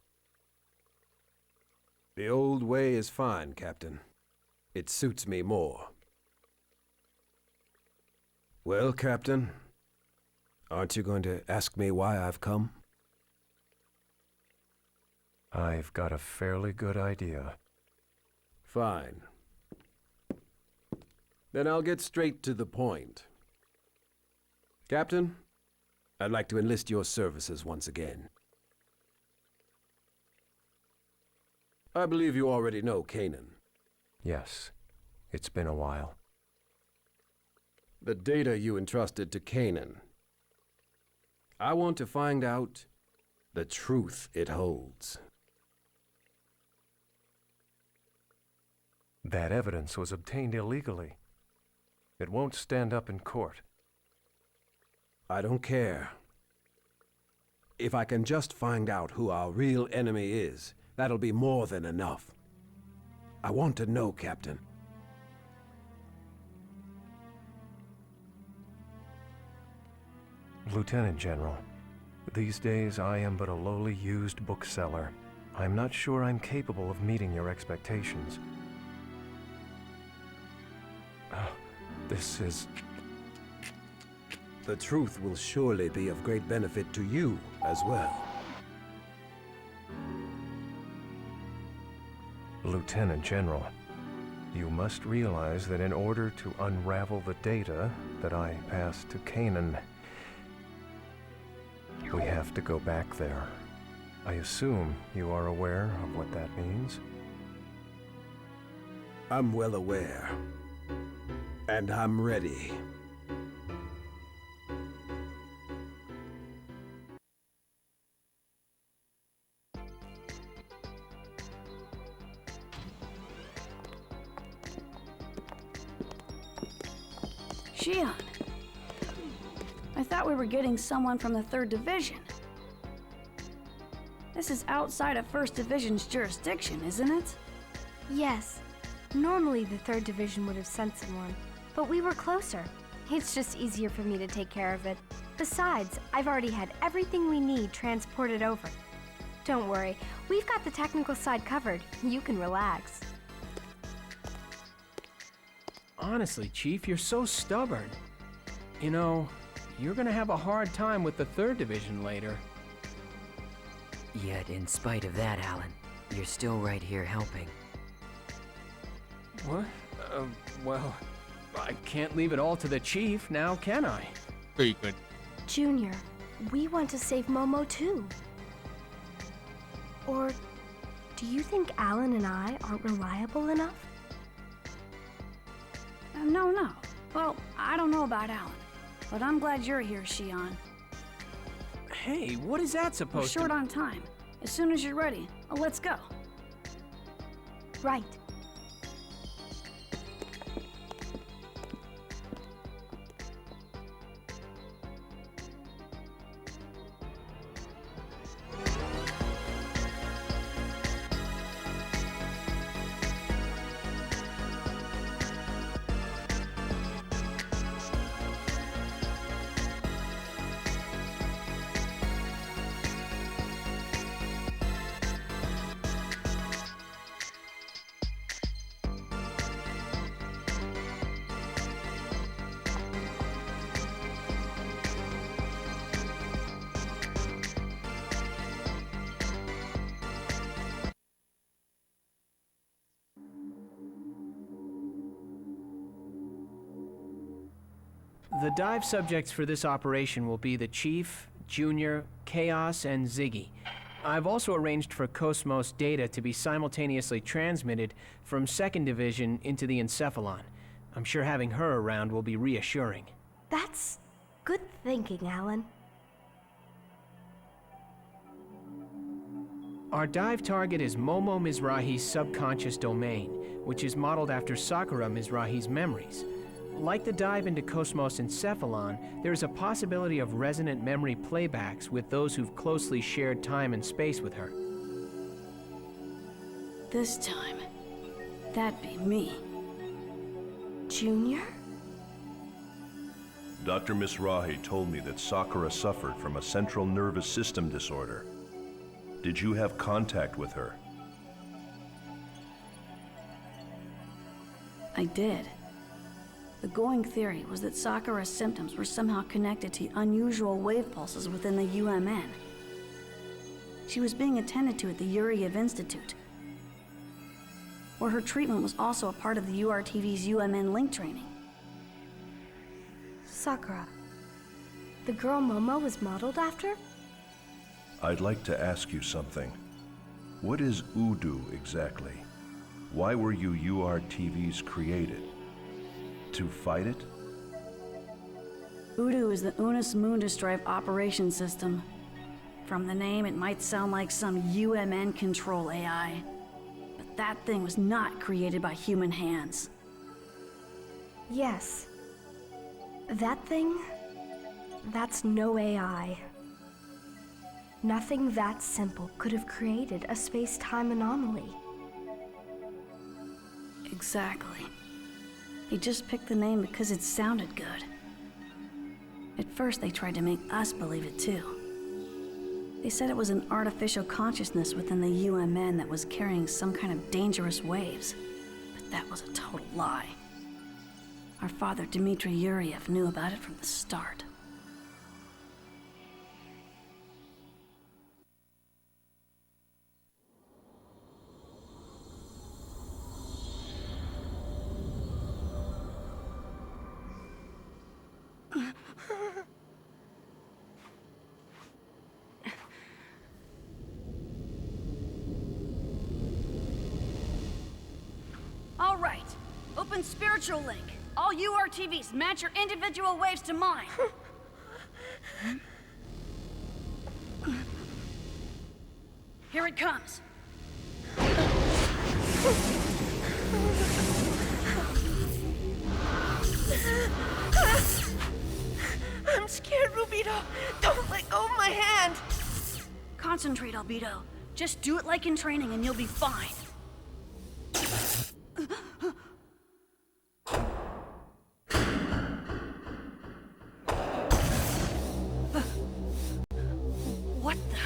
The old way is fine, Captain. It suits me more. Well, Captain, aren't you going to ask me why I've come? I've got a fairly good idea. Fine. Then I'll get straight to the point. Captain, I'd like to enlist your services once again. I believe you already know Kanan. Yes, it's been a while. The data you entrusted to Canaan. I want to find out the truth it holds. That evidence was obtained illegally. It won't stand up in court. I don't care. If I can just find out who our real enemy is, that'll be more than enough. I want to know, Captain. Lieutenant General, these days I am but a lowly used bookseller. I'm not sure I'm capable of meeting your expectations. This is... The truth will surely be of great benefit to you as well. Lieutenant General, you must realize that in order to unravel the data that I passed to Canaan, we have to go back there. I assume you are aware of what that means? I'm well aware. And I'm ready. Shion, I thought we were getting someone from the 3rd Division. This is outside of 1st Division's jurisdiction, isn't it? Yes. Normally the 3rd Division would have sent someone, but we were closer. It's just easier for me to take care of it. Besides, I've already had everything we need transported over. Don't worry, we've got the technical side covered. You can relax. Honestly, Chief, you're so stubborn. You know, you're gonna have a hard time with the 3rd Division later. Yet, in spite of that, Alan, you're still right here helping. What? Well, I can't leave it all to the Chief, now can I? Sure you could. Junior, we want to save Momo too. Or do you think Alan and I aren't reliable enough? No. Well, I don't know about Alan, but I'm glad you're here, Shion. Hey, what is that supposed to... We're short on time. As soon as you're ready, let's go. Right. The dive subjects for this operation will be the Chief, Junior, KOS, and Ziggy. I've also arranged for Cosmos data to be simultaneously transmitted from 2nd Division into the Encephalon. I'm sure having her around will be reassuring. That's good thinking, Alan. Our dive target is Momo Mizrahi's subconscious domain, which is modeled after Sakura Mizrahi's memories. Like the dive into Cosmos Encephalon, there is a possibility of resonant memory playbacks with those who've closely shared time and space with her. This time, that'd be me. Junior? Dr. Mizrahi told me that Sakura suffered from a central nervous system disorder. Did you have contact with her? I did. The going theory was that Sakura's symptoms were somehow connected to unusual wave pulses within the UMN. She was being attended to at the Yuriev Institute, where her treatment was also a part of the URTV's UMN link training. Sakura. The girl Momo was modeled after? I'd like to ask you something. What is Udu exactly? Why were you URTVs created? To fight it? Udu is the Unus Mundus Drive Operation System. From the name, it might sound like some UMN control AI. But that thing was not created by human hands. Yes. That thing? That's no AI. Nothing that simple could have created a space-time anomaly. Exactly. They just picked the name because it sounded good. At first, they tried to make us believe it too. They said it was an artificial consciousness within the UMN that was carrying some kind of dangerous waves. But that was a total lie. Our father, Dmitry Yuriev, knew about it from the start. All right. Open Spiritual Link. All URTVs, match your individual waves to mine. Here it comes. I'm scared, Rubido. Don't let go of my hand. Concentrate, Albedo. Just do it like in training and you'll be fine. What the?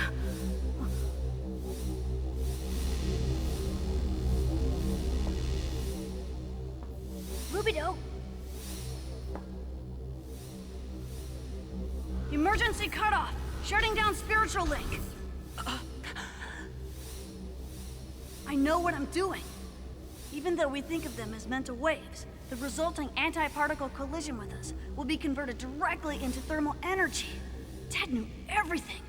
Rubido. Emergency cutoff. Shutting down Spiritual Link. I know what I'm doing. Even though we think of them as mental waves, the resulting anti-particle collision with us will be converted directly into thermal energy. Ted knew everything.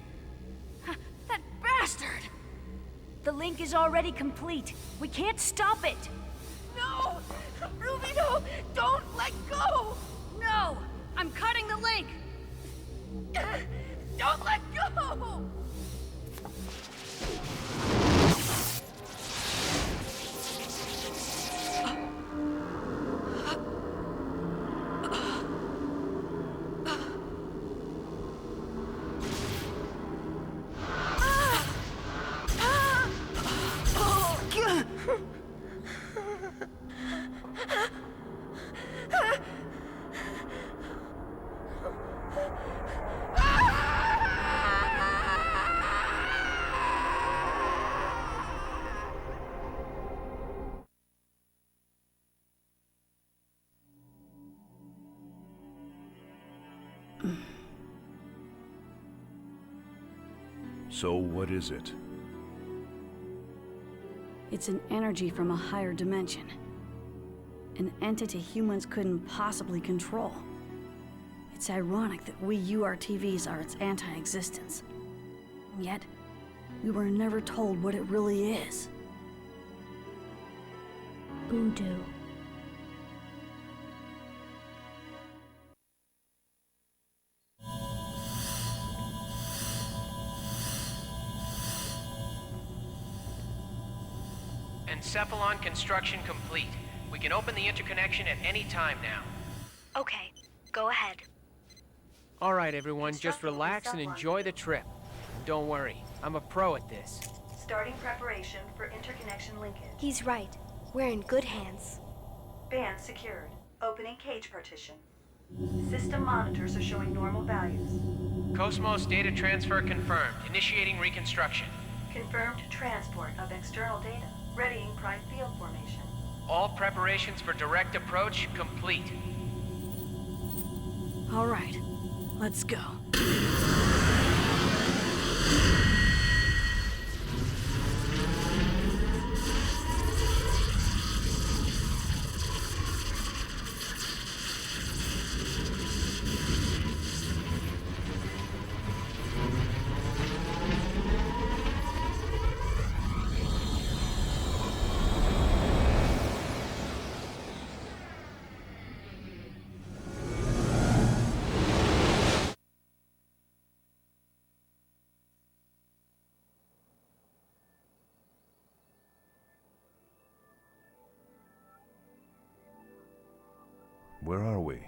That bastard! The link is already complete. We can't stop it. No! Rubido, don't let go! No! I'm cutting the link! Don't let go! So what is it? It's an energy from a higher dimension. An entity humans couldn't possibly control. It's ironic that we URTVs are its anti-existence. Yet, we were never told what it really is. Voodoo. Encephalon construction complete. We can open the interconnection at any time now. Okay, go ahead. All right, everyone, just relax and enjoy the trip. Don't worry, I'm a pro at this. Starting preparation for interconnection linkage. He's right. We're in good hands. Band secured. Opening cage partition. System monitors are showing normal values. Cosmos data transfer confirmed. Initiating reconstruction. Confirmed transport of external data. Readying prime field formation. All preparations for direct approach complete. All right, let's go. Where are we?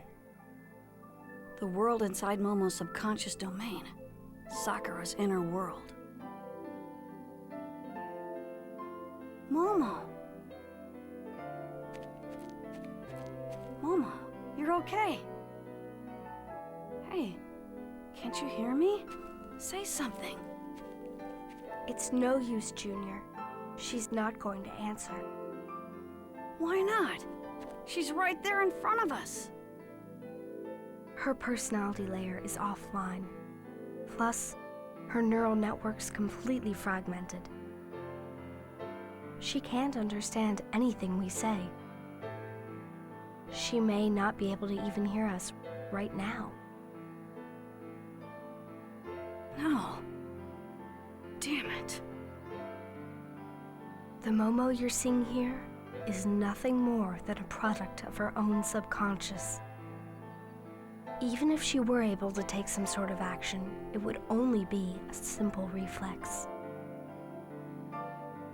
The world inside Momo's subconscious domain. Sakura's inner world. Momo! Momo, you're okay. Hey, can't you hear me? Say something. It's no use, Junior. She's not going to answer. Why not? She's right there in front of us. Her personality layer is offline. Plus, her neural network's completely fragmented. She can't understand anything we say. She may not be able to even hear us right now. No. Damn it. The Momo you're seeing here is nothing more than a product of her own subconscious. Even if she were able to take some sort of action, it would only be a simple reflex.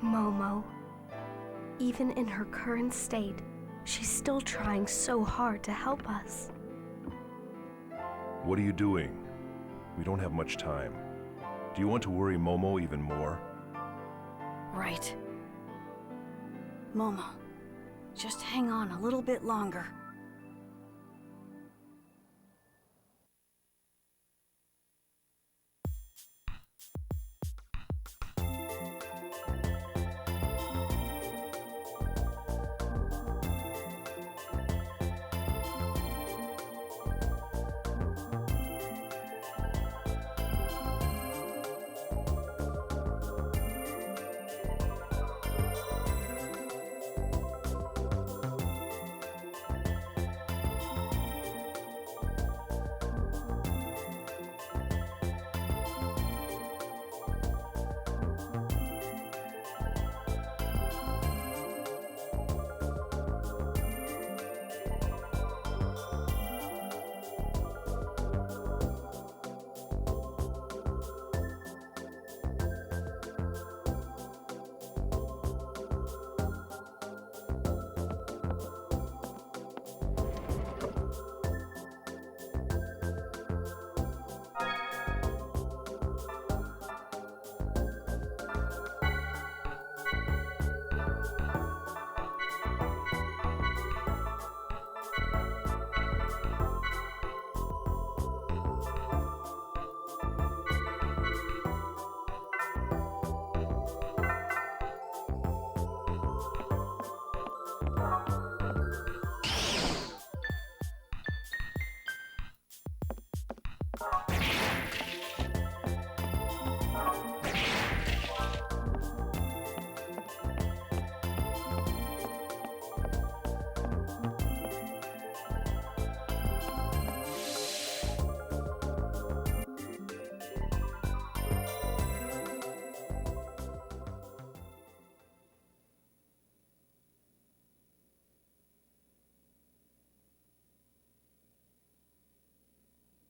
Momo, even in her current state, she's still trying so hard to help us. What are you doing? We don't have much time. Do you want to worry Momo even more? Right. Momo, just hang on a little bit longer.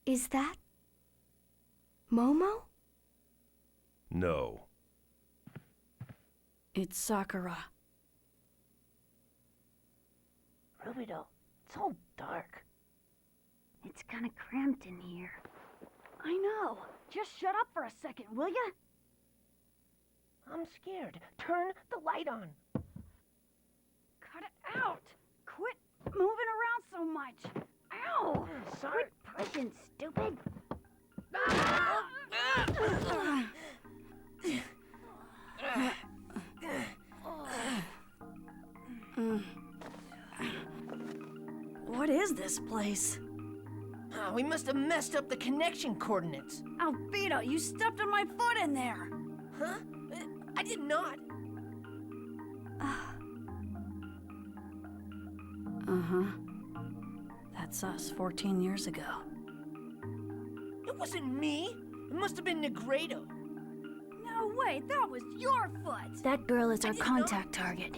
Is that Momo? No. It's Sakura. Rubido, it's all dark. It's kind of cramped in here. I know. Just shut up for a second, will ya? I'm scared. Turn the light on. Cut it out! Quit moving around so much! Ow! Sorry. Quit pushing, stupid. What is this place? We must have messed up the connection coordinates. Albedo, you stepped on my foot in there! Huh? I did not. Uh-huh. That's us 14 years ago. It wasn't me. It must have been Negredo. No way, that was your foot! That girl is our contact target.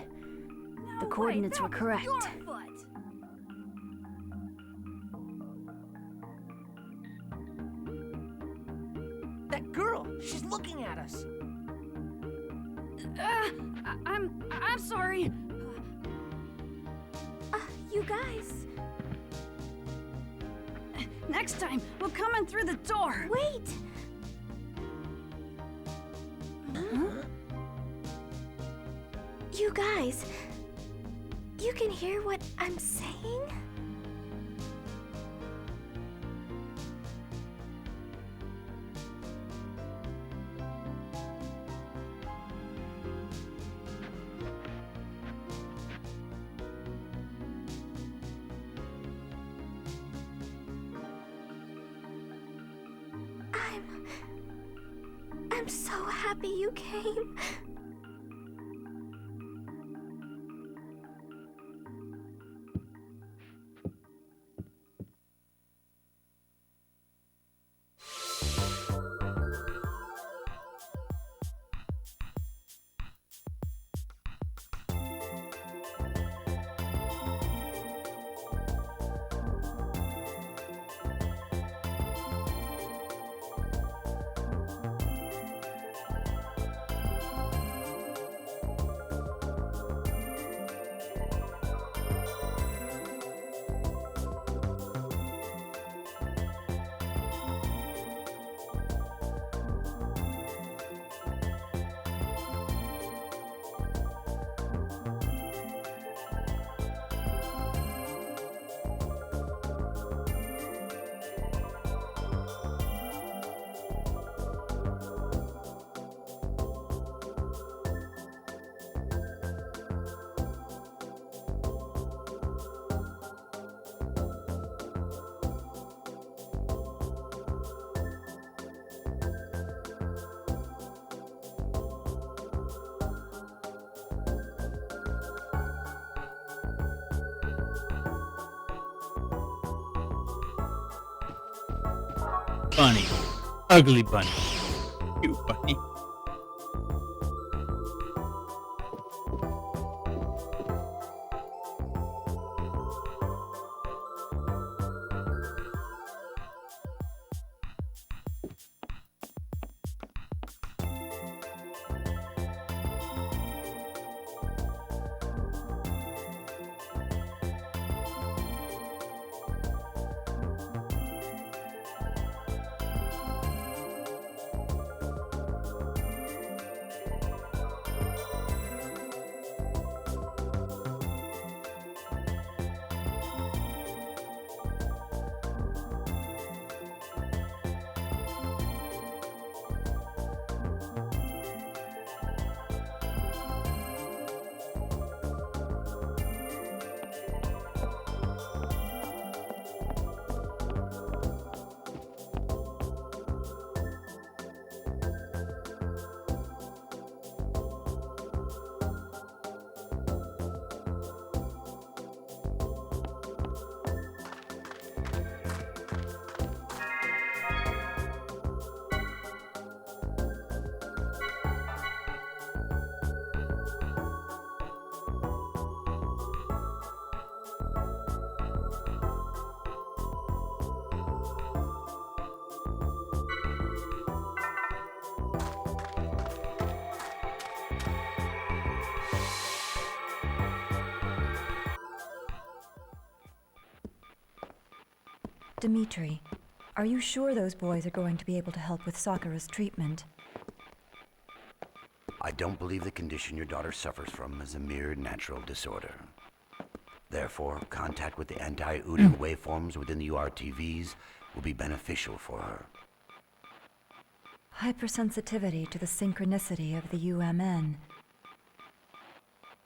The coordinates were correct. Your foot! That girl, she's looking at us. I'm sorry. You guys. Next time, we'll come in through the door. Wait! Huh? You guys, you can hear what I'm saying? I'm so happy you came. Bunny. Ugly bunny. Cute bunny. Dimitri, are you sure those boys are going to be able to help with Sakura's treatment? I don't believe the condition your daughter suffers from is a mere natural disorder. Therefore, contact with the anti-Uda waveforms within the URTVs will be beneficial for her. Hypersensitivity to the synchronicity of the UMN.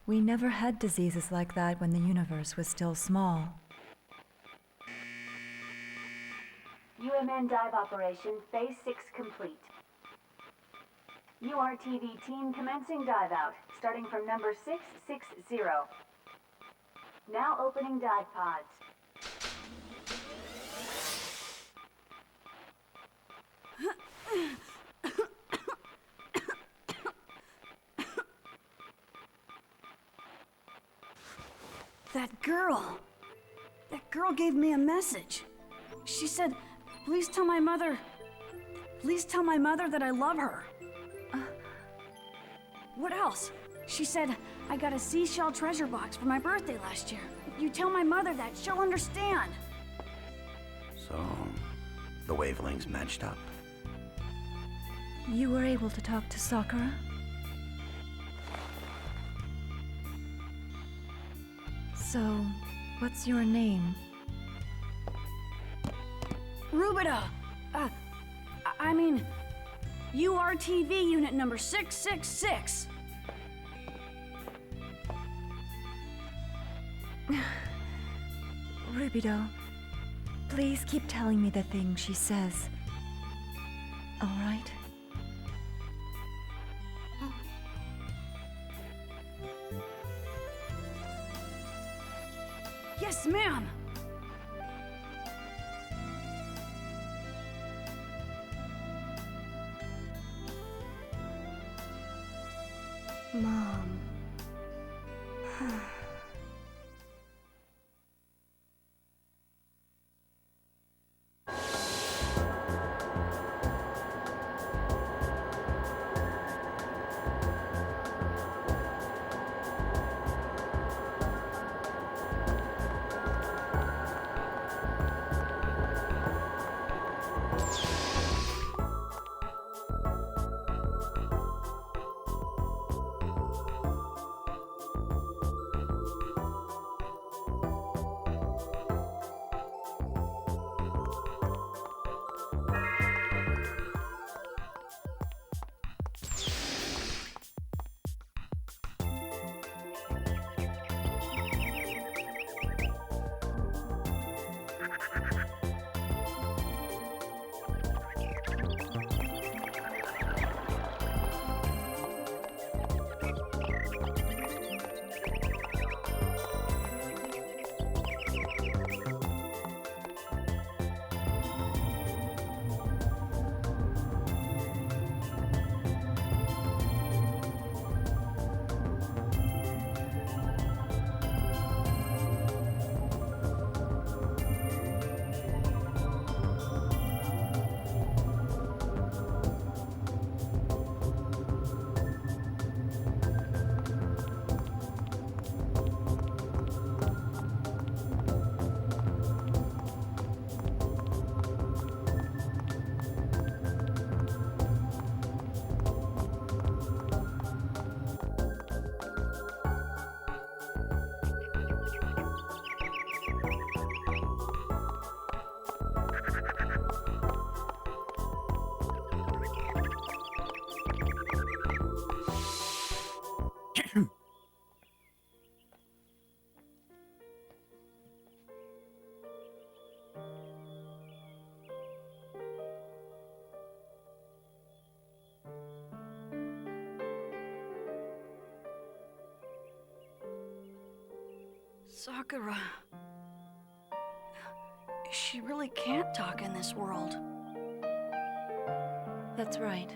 We never had diseases like that when the universe was still small. UMN dive operation, phase 6 complete. URTV team commencing dive out, starting from number 660. Now opening dive pods. That girl gave me a message. She said, please tell my mother that I love her. What else? She said, I got a seashell treasure box for my birthday last year. If you tell my mother that, she'll understand. So, the wavelengths matched up. You were able to talk to Sakura? So, what's your name? Rubido! I mean, URTV unit number 666. Rubido, please keep telling me the things she says. All right? Yes, ma'am! Mom. Sakura. She really can't talk in this world. That's right.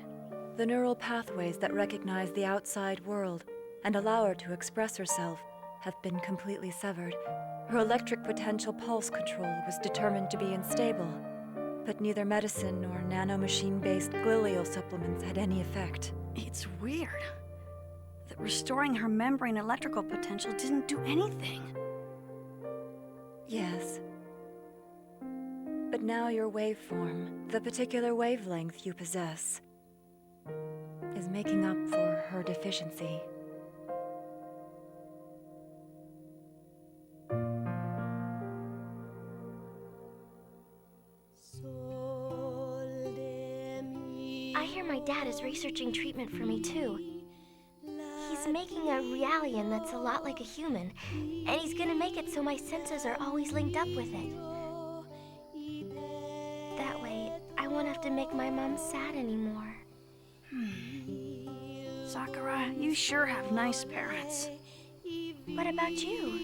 The neural pathways that recognize the outside world and allow her to express herself have been completely severed. Her electric potential pulse control was determined to be unstable, but neither medicine nor nanomachine-based glial supplements had any effect. It's weird that restoring her membrane electrical potential didn't do anything. Yes. But now your waveform, the particular wavelength you possess, is making up for her deficiency. I hear my dad is researching treatment for me too. He's making a Realian that's a lot like a human, and he's gonna make it so my senses are always linked up with it. That way, I won't have to make my mom sad anymore. Sakura, you sure have nice parents. What about you?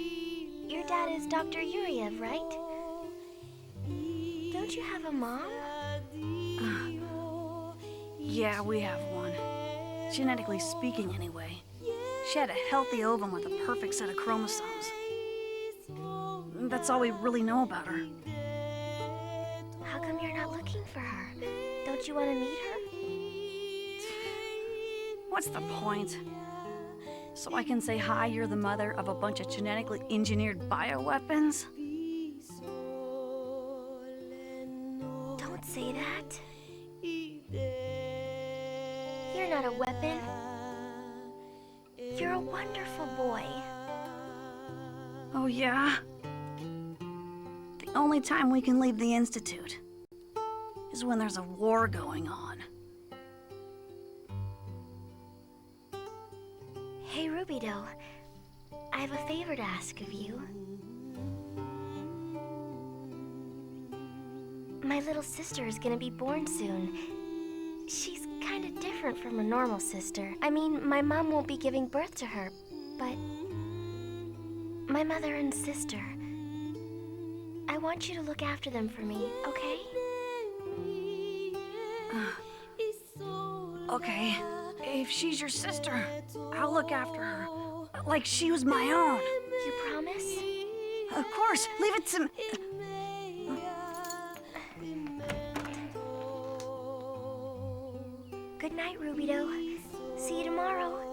Your dad is Dr. Yuriev, right? Don't you have a mom? Yeah, we have one. Genetically speaking, anyway. She had a healthy ovum with a perfect set of chromosomes. That's all we really know about her. How come you're not looking for her? Don't you want to meet her? What's the point? So I can say, hi, you're the mother of a bunch of genetically engineered bioweapons? say that. You're not a weapon. You're a wonderful boy. Oh, yeah? The only time we can leave the Institute is when there's a war going on. Hey, Rubido. I have a favor to ask of you. My little sister is gonna be born soon. She's kinda different from her normal sister. I mean, my mom won't be giving birth to her, but my mother and sister. I want you to look after them for me, okay? Okay, if she's your sister, I'll look after her. Like she was my own. You promise? Of course, leave it to me. Good night, Rubido. See you tomorrow.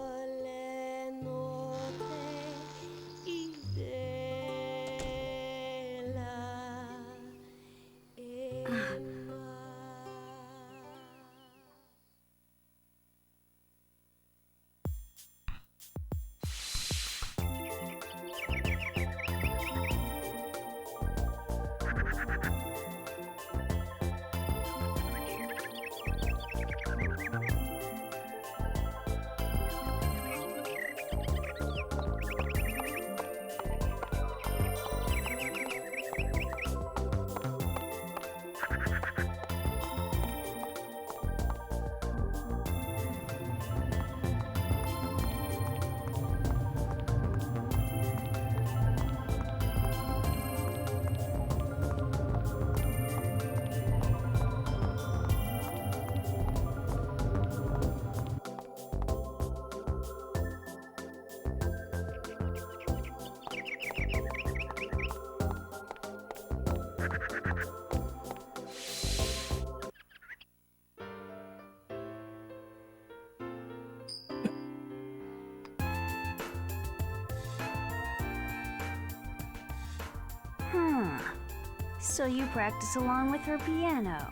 So you practice along with her piano.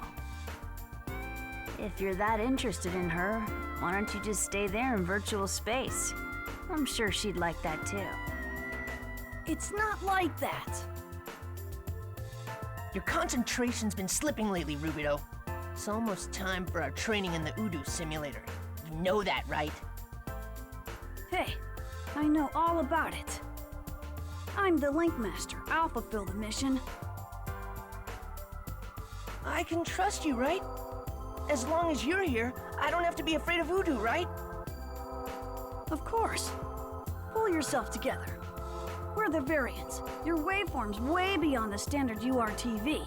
If you're that interested in her, why don't you just stay there in virtual space? I'm sure she'd like that too. It's not like that. Your concentration's been slipping lately, Rubido. It's almost time for our training in the Udu simulator. You know that, right? Hey, I know all about it. I'm the Link Master. I'll fulfill the mission. I can trust you, right? As long as you're here, I don't have to be afraid of Udu, right? Of course. Pull yourself together. We're the variants. Your waveform's way beyond the standard URTV.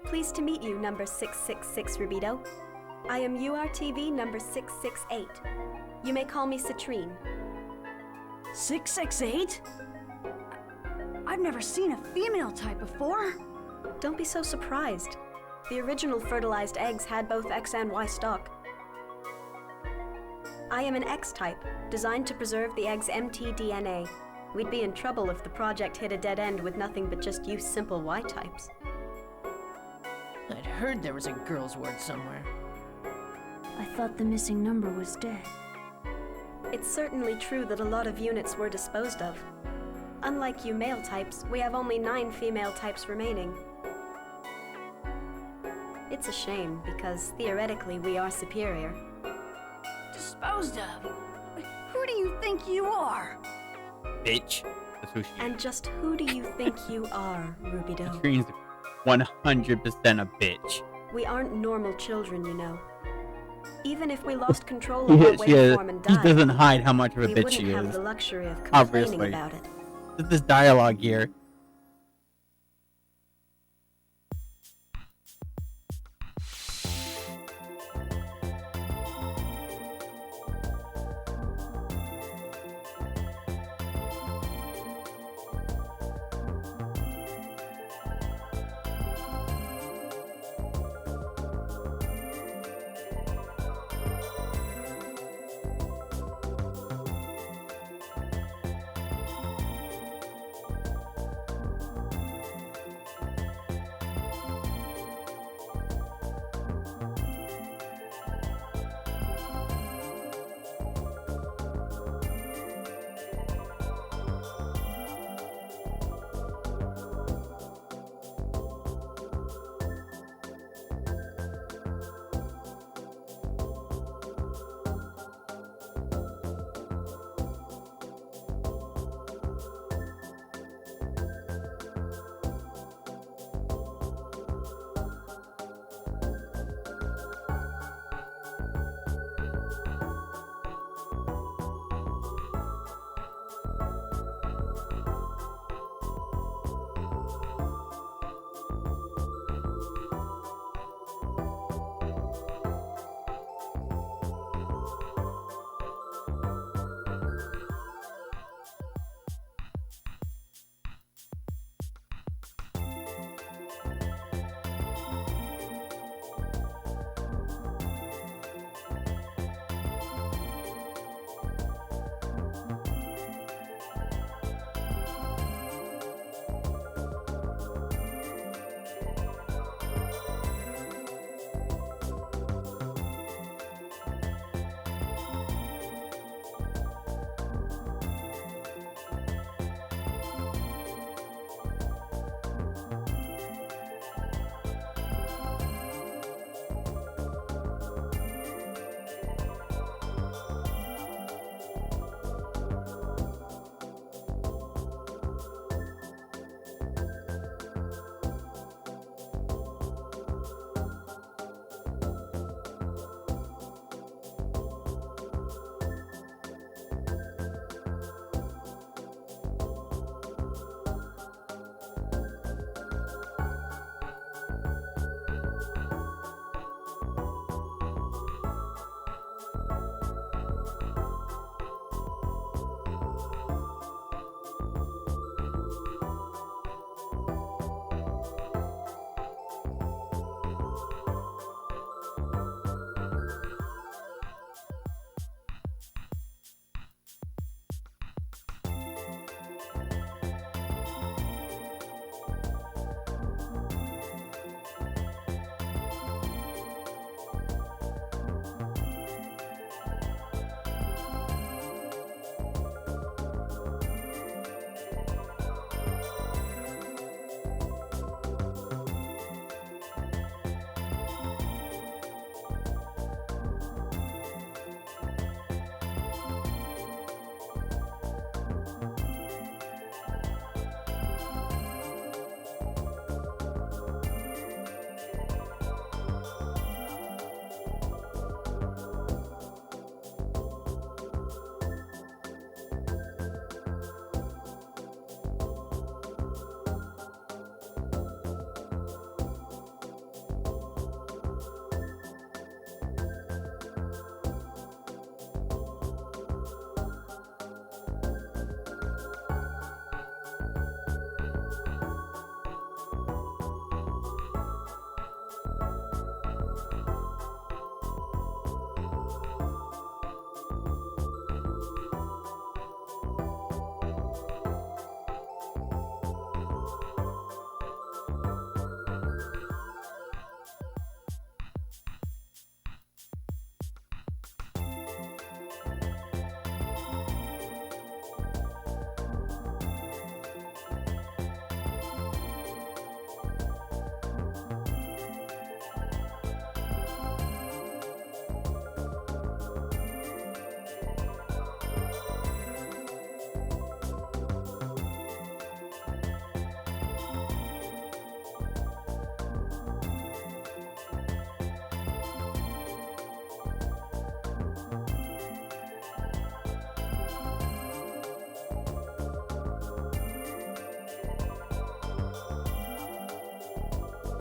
Pleased to meet you, number 666, Rubito. I am URTV number 668. You may call me Citrine. 668? I've never seen a female type before. Don't be so surprised. The original fertilized eggs had both X and Y stock. I am an X-type, designed to preserve the egg's mtDNA. We'd be in trouble if the project hit a dead end with nothing but just use simple Y-types. I'd heard there was a girl's ward somewhere. I thought the missing number was dead. It's certainly true that a lot of units were disposed of. Unlike you male types, we have only 9 female types remaining. It's a shame, because theoretically we are superior. Disposed of? Who do you think you are? Bitch. That's who she is. And just who do you think you are, Rubido? Citrine's 100% a bitch. We aren't normal children, you know. Even if we lost control of our waveform and died, she doesn't hide how much of a bitch she is. We wouldn't have the luxury of complaining Obviously. about it. This dialogue here.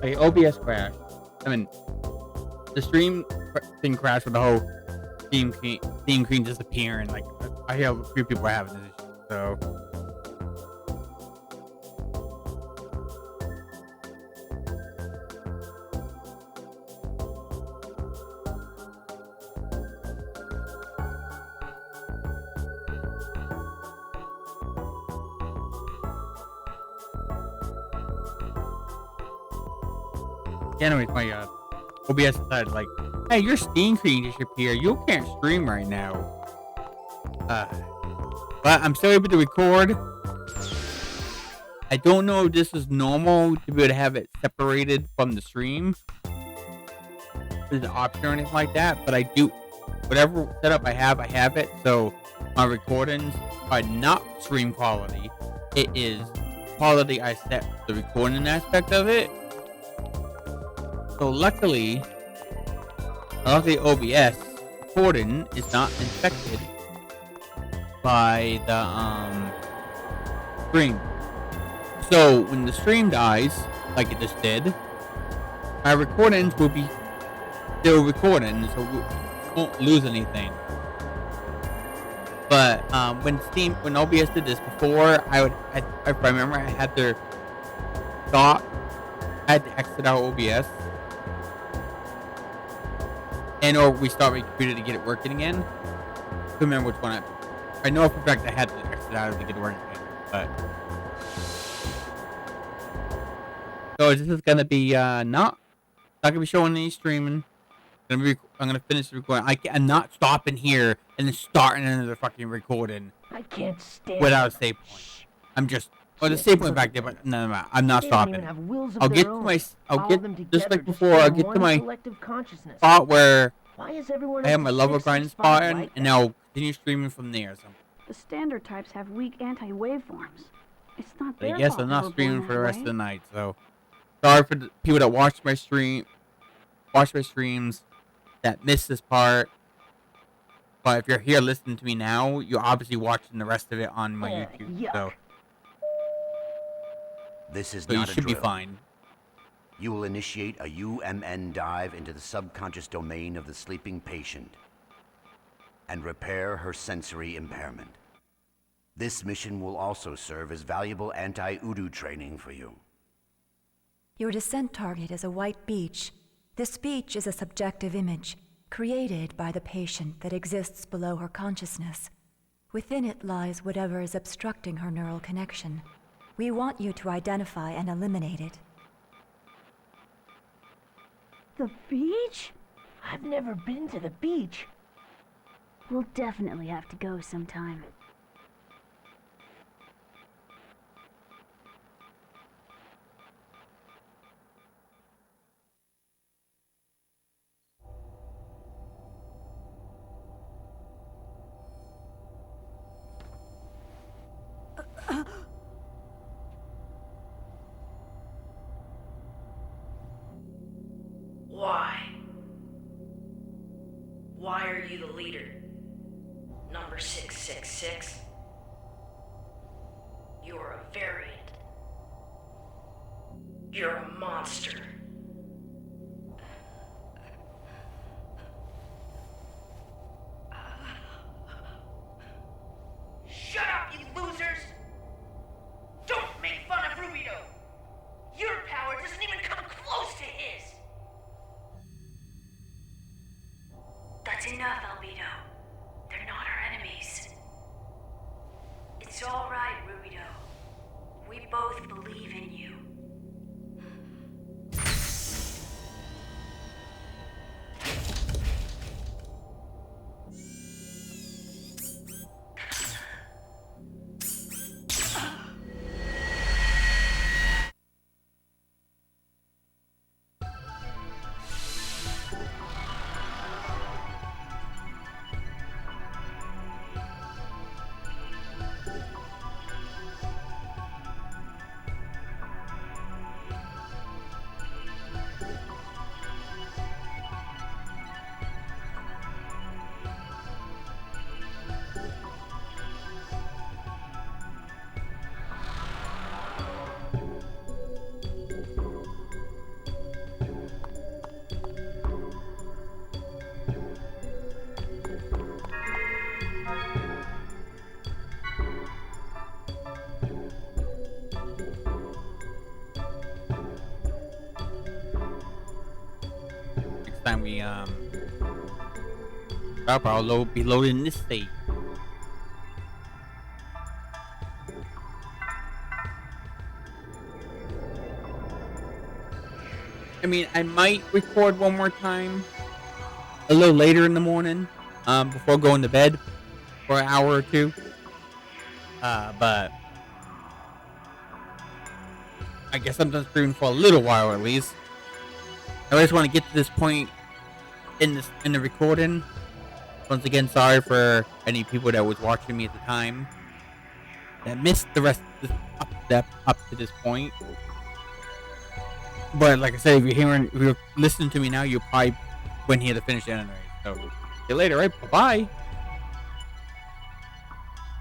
Like, OBS crashed. I mean, the stream thing crashed with the whole theme screen disappearing. Like, I hear a few people are having this issue, so. Anyways, my OBS decided, like, hey, your Steam screen disappeared. You can't stream right now. But I'm still able to record. I don't know if this is normal to be able to have it separated from the stream. There's an option or anything like that, but I do. Whatever setup I have it. So my recordings are not stream quality. It is quality I set the recording aspect of it. So luckily, the OBS recording is not infected by the stream. So when the stream dies, like it just did, my recordings will be still recording, so we won't lose anything. But when OBS did this before, if I remember, I had to exit out OBS. And or restart my computer to get it working again. I don't remember which one. I know for a fact I had to exit out to get it working again. But so this is gonna be not gonna be showing any streaming. I'm gonna finish the recording. I'm not stopping here and then starting another fucking recording. I can't stand without a save point. I'm just the save point back there, but no, I'm not stopping. I'll get to my just like before. I'll get to my spot where I have my level grind spot in, and I'll continue streaming from there. So. The standard types have weak anti-waveforms. It's not But their I guess fault I'm they not were streaming born for the that rest way. of the night. So sorry for the people that watch my streams that miss this part. But if you're here listening to me now, you're obviously watching the rest of it on my YouTube. So. This is So not you a should be drill. fine. You will initiate a UMN dive into the subconscious domain of the sleeping patient and repair her sensory impairment. This mission will also serve as valuable anti-Udu training for you. Your descent target is a white beach. This beach is a subjective image created by the patient that exists below her consciousness. Within it lies whatever is obstructing her neural connection. We want you to identify and eliminate it. The beach? I've never been to the beach. We'll definitely have to go sometime. Why? Why are you the leader? Number 666? You're a variant. You're a monster. Shut up, you losers! Don't make fun of Rubito! Your power doesn't even come close to his! That's enough, Albedo. They're not our enemies. It's all right, Rubito. We both believe in you. time we stop, I'll be loading this state. I mean, I might record one more time a little later in the morning, before going to bed for an hour or two. But I guess I'm done streaming for a little while at least. I just want to get to this point in the recording. Once again, sorry for any people that was watching me at the time that missed the rest of this up to this point. But like I said, if you're listening to me now, you'll probably wouldn't hear the finish anyway. So see you later, right? Bye bye.